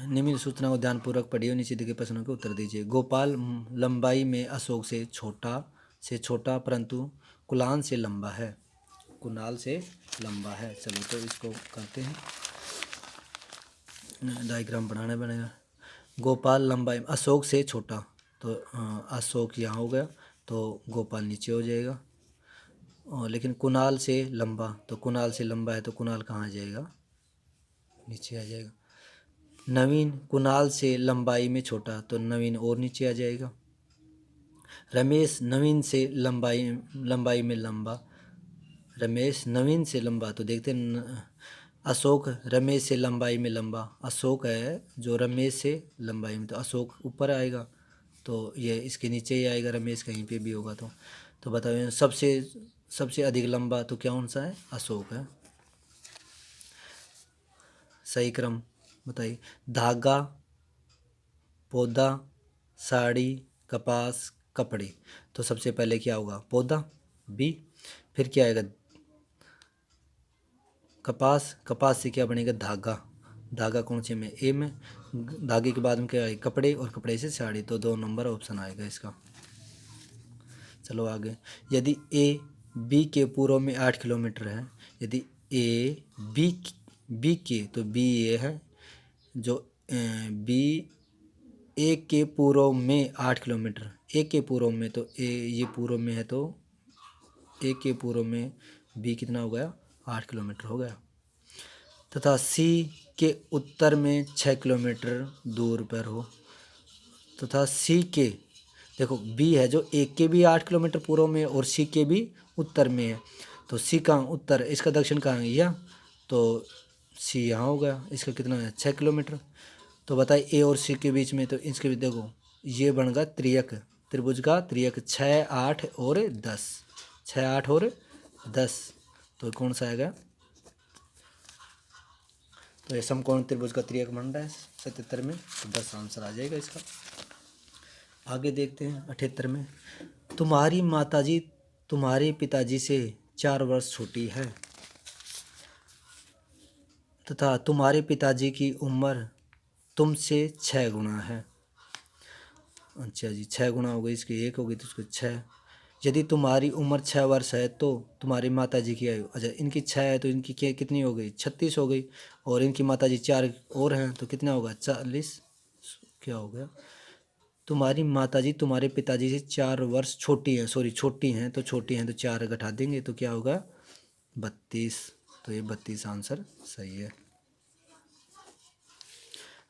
निम्न सूचना को ध्यानपूर्वक पढ़िए, नीचे दिए गए प्रश्नों के उत्तर दीजिए। गोपाल लंबाई में अशोक से छोटा परंतु कुलान से लंबा है, कुणाल से लंबा है। चलो तो इसको करते हैं, डायग्राम बनाना पड़ेगा। गोपाल लंबाई अशोक से छोटा, तो अशोक यहाँ हो गया, तो गोपाल नीचे हो जाएगा, और लेकिन कुणाल से लंबा, तो कुणाल से लंबा है तो कुणाल कहाँ आ जाएगा, नीचे आ जाएगा। नवीन कुणाल से लंबाई में छोटा, तो नवीन और नीचे आ जाएगा। रमेश नवीन से लंबाई में लंबा, रमेश नवीन से लंबा, तो देखते हैं अशोक रमेश से लंबाई में लंबा, अशोक है जो रमेश से लंबाई में, तो अशोक ऊपर आएगा, तो ये इसके नीचे ही आएगा, रमेश कहीं पे भी होगा तो बताओ सबसे सबसे अधिक लंबा तो कौन सा है, अशोक है। सही क्रम बताइए। धागा, पौधा, साड़ी, कपास, कपड़े, तो सबसे पहले क्या होगा, पौधा बी, फिर क्या आएगा, कपास, कपास से क्या बनेगा, धागा, धागा कौन से में, ए में, धागे के बाद में क्या आएगा, कपड़े, और कपड़े से साड़ी, तो 2 नंबर ऑप्शन आएगा इसका। चलो आगे। यदि ए बी के पूर्व में 8 किलोमीटर है, यदि ए बी के, तो बी ए है, जो बी ए के पूर्व में 8 किलोमीटर, ए के पूर्व में, तो ए ये पूर्व में है, तो ए के पूर्व में बी कितना हो गया, 8 किलोमीटर हो गया, तथा सी के उत्तर में 6 किलोमीटर दूर पर हो, तथा सी के, देखो बी है जो ए के भी 8 किलोमीटर पूर्व में और सी के भी उत्तर में है, तो सी का उत्तर, इसका दक्षिण कहाँ है, यह, तो सी यहाँ हो गया, इसका कितना है, 6 किलोमीटर। तो बताइए ए और सी के बीच में, तो इसके भी देखो ये बन गया त्रियक, त्रिभुज का त्रियक, 6, 8 और 10, 6, 8 और 10, तो कौन सा आएगा, तो ये समकोण त्रिभुज का त्रियक बन रहा है 77 में, तो 10 आंसर आ जाएगा इसका। आगे देखते हैं 78 में। तुम्हारी माताजी तुम्हारे पिताजी से 4 वर्ष छोटी है, तथा तुम्हारे पिताजी की उम्र तुमसे 6 गुना है। अच्छा जी, 6 गुना हो गई, इसकी 1 हो गई तो उसको 6। यदि तुम्हारी उम्र 6 वर्ष है तो तुम्हारी माताजी की आयु, अच्छा इनकी 6 है तो इनकी क्या कितनी हो गई, 36 हो गई, और इनकी माताजी 4 और हैं तो कितना होगा, 40, क्या हो गया, तुम्हारी माताजी तुम्हारे पिताजी से 4 वर्ष छोटी है, सॉरी छोटी हैं, तो छोटी हैं तो 4 घटा देंगे तो क्या होगा, 32, तो ये 32 आंसर सही है।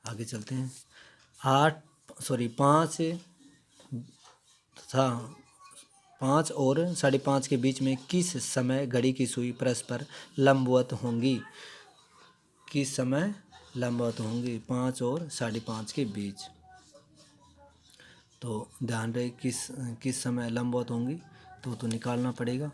आगे चलते हैं। 5 तथा 5 और 5:30 के बीच में किस समय घड़ी की सुई परस्पर लंबवत होंगी, किस समय लंबवत होंगी, 5 और 5:30 के बीच, तो ध्यान रहे किस किस समय लंबवत होंगी, तो निकालना पड़ेगा।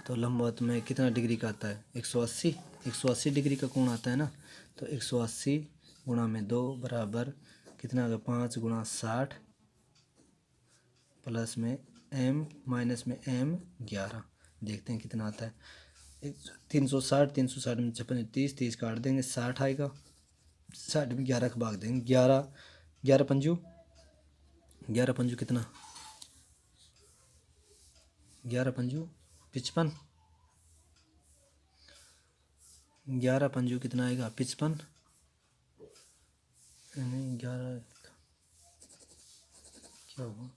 तो लंबवत में कितना डिग्री का आता है, 180, 180 डिग्री का कोण आता है ना, तो 180 गुणा में 2 बराबर कितना आ गया, 5 गुणा 60 प्लस में m माइनस में m 11, देखते हैं कितना आता है। 360, 360 में 56, 30, 30 काट देंगे, 60 आएगा, 60 में 11 का भाग देंगे, 11, 11 पंजू, 11 पंजू कितना, 11 पंजू 55, 11 पंजू कितना आएगा, 55, नहीं 11 क्या होगा,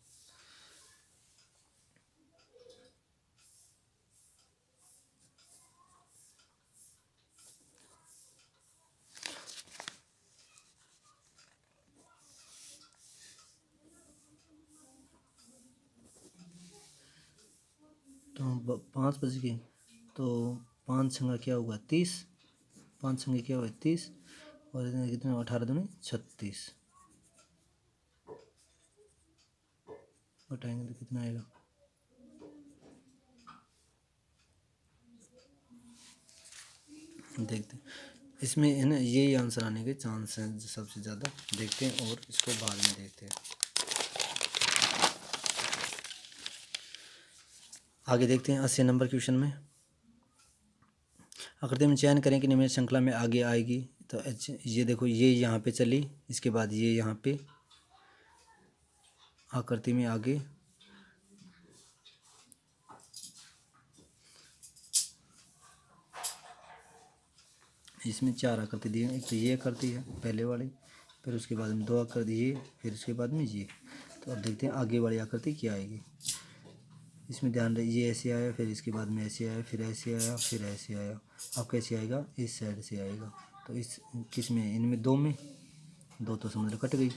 तो 5 बज गए, तो 5 छंगा क्या होगा, 30, 5 छंगे क्या होगा 30, और इतने कितने 18 दूनी 36, घटाएंगे तो कितना आएगा, देखते हैं इसमें है ना, यही आंसर आने के चांस हैं सबसे ज़्यादा, देखते हैं और इसको बाद में देखते हैं। आगे देखते हैं 80 नंबर क्वेश्चन में। आकृति में चयन करें कि निम्न श्रृंखला में आगे आएगी, तो ये देखो ये यहाँ पे चली, इसके बाद ये यहाँ पे आकृति में आगे, इसमें 4 आकृति दी है, एक तो ये आकृति है पहले वाली, फिर उसके बाद में 2 आकृति ये, फिर उसके बाद में ये, तो अब देखते हैं आगे वाली आकृति क्या आएगी। इसमें ध्यान रहे ये ऐसे आया, फिर इसके बाद में ऐसे आया, फिर ऐसे आया, फिर ऐसे आया, अब कैसे आएगा, इस साइड से आएगा, तो इस किस में, इनमें 2 में, 2 तो समझ लो कट गई,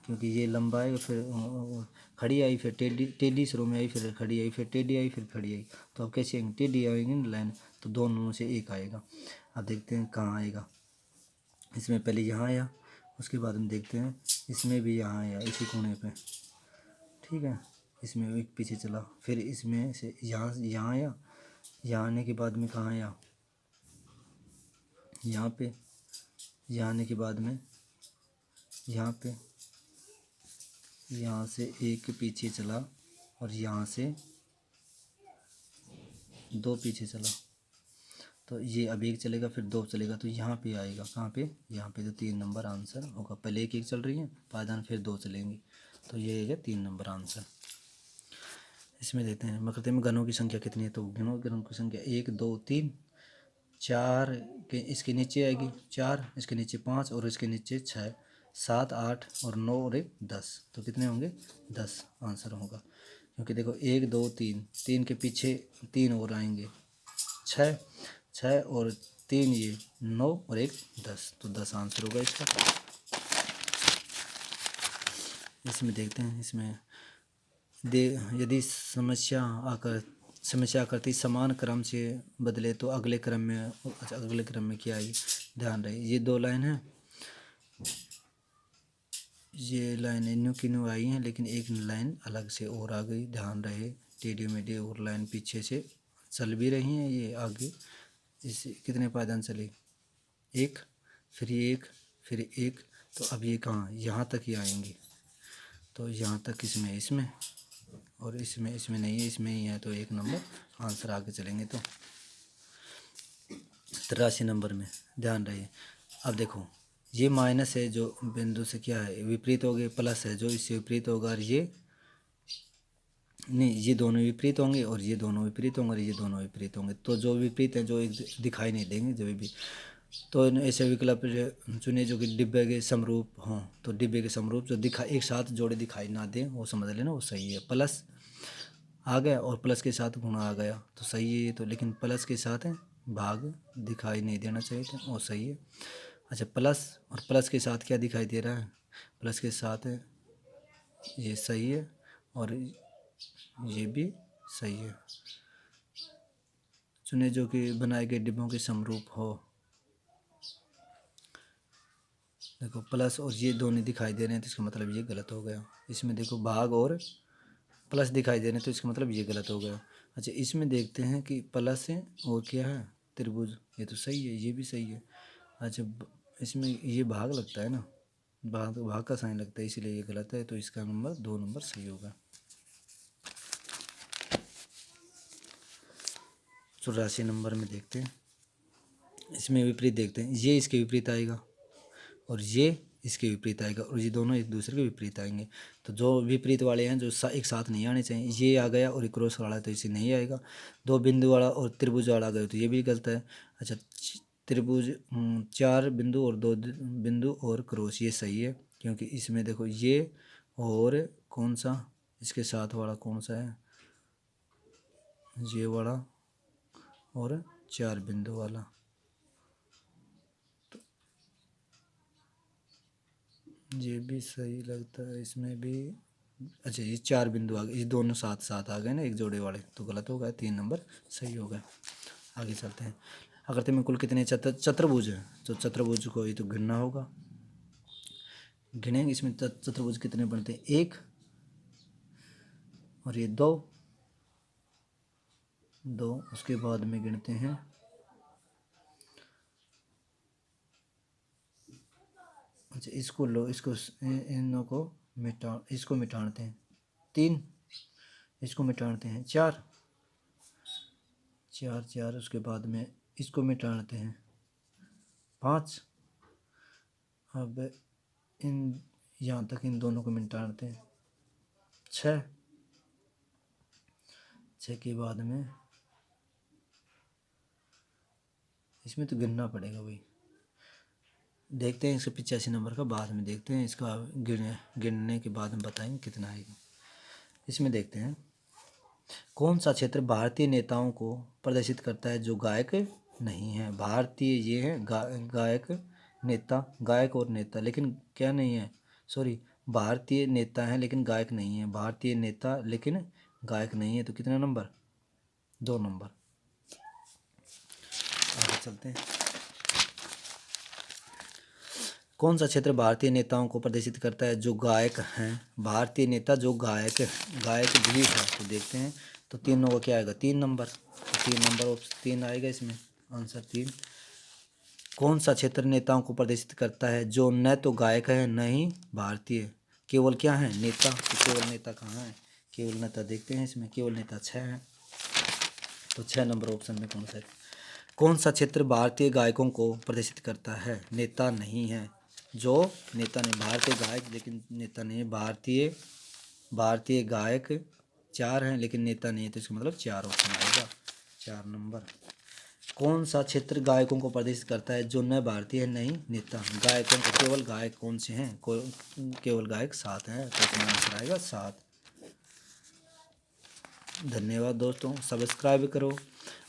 क्योंकि ये लंबा है, फिर खड़ी आई, फिर टेढ़ी टेढ़ी शुरू में आई, फिर खड़ी आई, फिर टेढ़ी आई, फिर खड़ी आई। तो अब कैसे आएंगे, टेढ़ी आएंगी ना लाइन, तो दोनों में से एक आएगा। अब देखते हैं कहाँ आएगा। इसमें पहले यहाँ आया, उसके बाद हम देखते हैं इसमें भी यहाँ आया, इसी कोने पे, ठीक है। इसमें एक पीछे चला, फिर इसमें से यहाँ आया, यहाँ आने के बाद में कहाँ आया, यहाँ पे, यहाँ आने के बाद में यहाँ पे, यहाँ से एक पीछे चला और यहाँ से 2 पीछे चला। तो ये अब 1 चलेगा, फिर 2 चलेगा, तो यहाँ पे आएगा, कहाँ पे, यहाँ पे। तो 3 नंबर आंसर होगा। पहले 1 1 चल रही है पायदान, फिर 2 चलेंगी, तो ये है 3 नंबर आंसर। इसमें देखते हैं मकते में गणों की संख्या कितनी है। तो गणों की संख्या 1 2 3 4 के इसके नीचे आएगी 4, इसके नीचे 5 और इसके नीचे 6 7 8 और 9 और 1 10। तो कितने होंगे, 10 आंसर होगा। क्योंकि देखो 1 2 3, 3 के पीछे 3 और आएंगे, 6 6 और 3 ये 9 और 1 10, तो 10 आंसर होगा इसका। इसमें देखते हैं, इसमें यदि समस्या आकृति समान क्रम से बदले तो अगले क्रम में, अच्छा अगले क्रम में क्या आएगी, ध्यान रहे। ये 2 लाइन है, ये लाइन न्यू की न्यू आई है, लेकिन एक लाइन अलग से और आ गई, ध्यान रहे। टेढ़ी मेढ़ी और लाइन पीछे से चल भी रही हैं, ये आगे इस कितने पायदान चले, 1, फिर ये 1, फिर 1। तो अब ये कहाँ, यहाँ तक ही आएंगी। तो यहाँ तक इसमें और इसमें नहीं है, इसमें ही है, तो 1 नंबर आंसर। आगे चलेंगे तो 83 नंबर में ध्यान रहे। अब देखो ये माइनस है जो बिंदु से क्या है विपरीत हो गए, प्लस है जो इससे विपरीत होगा, और ये नहीं, ये दोनों विपरीत होंगे और ये दोनों विपरीत होंगे और ये दोनों विपरीत होंगे। तो जो विपरीत है, जो एक दिखाई नहीं देंगे जब भी, तो ऐसे विकल्प चुने जो कि डिब्बे के समरूप हों। तो डिब्बे के समरूप जो एक साथ जोड़े दिखाई ना दें, वो समझ लेना वो सही है। प्लस आ गया और प्लस के साथ गुणा आ गया तो सही है ये तो, लेकिन प्लस के साथ भाग दिखाई नहीं देना चाहिए था, वो सही है। अच्छा, प्लस और प्लस के साथ क्या दिखाई दे रहा है, प्लस के साथ ये सही है और ये भी सही है। चुने जो कि बनाए गए डिब्बों के समरूप हो। देखो प्लस और ये दोनों दिखाई दे रहे हैं, तो इसका मतलब ये गलत हो गया। इसमें देखो भाग और प्लस दिखाई दे रहे हैं, तो इसका मतलब ये गलत हो गया। अच्छा, इसमें देखते हैं कि प्लस है और क्या है, त्रिभुज, ये तो सही है, ये भी सही है। अच्छा, इसमें ये भाग लगता है ना, भाग का साइन लगता है, इसीलिए ये गलत है, तो इसका नंबर 2 नंबर सही होगा। 84 नंबर में देखते हैं, इसमें विपरीत देखते हैं। ये इसके विपरीत आएगा और ये इसके विपरीत आएगा और ये दोनों एक दूसरे के विपरीत आएंगे। तो जो विपरीत वाले हैं जो एक साथ नहीं आने चाहिए, ये आ गया और क्रॉस वाला है तो इसे नहीं आएगा। 2 बिंदु वाला और त्रिभुज वाला आ गया तो ये भी गलत है। अच्छा, त्रिभुज 4 बिंदु और 2 बिंदु और क्रॉस, ये सही है, क्योंकि इसमें देखो ये और कौन सा इसके साथ वाला कौन सा है, ये वाला और 4 बिंदु वाला, ये भी सही लगता है इसमें भी। अच्छा, ये 4 बिंदु आ गए, ये दोनों साथ साथ आ गए ना एक जोड़े वाले, तो गलत हो गया, 3 नंबर सही हो गया। आगे चलते हैं। आकृति में कुल कितने चतुर्भुज है, तो चतुर्भुज को ये तो गिनना होगा, गिनेंगे। इसमें चतुर्भुज कितने बनते हैं, 1 और ये 2 2, उसके बाद में गिनते हैं अच्छा, इसको लो, इसको इनों को इसको मिटाते हैं, 3, इसको मिटाते हैं 4 4 4, उसके बाद में इसको मिटाते हैं 5। अब इन यहाँ तक इन दोनों को मिटाते हैं 6 के बाद में इसमें तो गिनना पड़ेगा भाई, देखते हैं इसका 85 नंबर का बाद में देखते हैं, इसका गिनने के बाद में बताएंगे कितना आएगा। इसमें देखते हैं कौन सा क्षेत्र भारतीय नेताओं को प्रदर्शित करता है जो गायक नहीं है। भारतीय ये है गायक नेता, गायक और नेता, लेकिन क्या नहीं है, सॉरी, भारतीय नेता है लेकिन गायक नहीं है, भारतीय नेता लेकिन गायक नहीं है, तो कितने नंबर, 2 नंबर। आगे चलते हैं। कौन सा क्षेत्र भारतीय नेताओं को प्रदर्शित करता है जो गायक हैं, भारतीय नेता जो गायक गायक भी है, तो देखते हैं। तो तीनों का क्या आएगा, 3 नंबर, तो 3 नंबर ऑप्शन 3 आएगा इसमें, आंसर 3। कौन सा क्षेत्र नेताओं को प्रदर्शित करता है जो न तो गायक है न ही भारतीय, केवल क्या है, नेता, तो केवल नेता कहाँ है, केवल नेता देखते हैं इसमें, केवल नेता 6 है, तो 6 नंबर ऑप्शन में कौन सा है। कौन सा क्षेत्र भारतीय गायकों को प्रदर्शित करता है, नेता नहीं है, जो नेता नहीं, भारतीय गायक लेकिन नेता नहीं है, भारतीय गायक 4 हैं लेकिन नेता नहीं है, तो इसका मतलब 4 ऑप्शन आएगा, 4 नंबर। कौन सा क्षेत्र गायकों को प्रदर्शित करता है जो न भारतीय है नहीं नेता, गायकों को केवल गायक कौन से हैं, केवल गायक 7 हैं, तो इसमें आंसर आएगा 7। धन्यवाद दोस्तों, सब्सक्राइब करो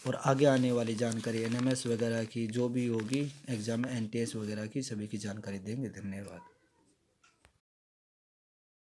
और आगे आने वाली जानकारी एनएमएस वगैरह की जो भी होगी एग्ज़ाम में, एनटीएस वगैरह की सभी की जानकारी देंगे। धन्यवाद।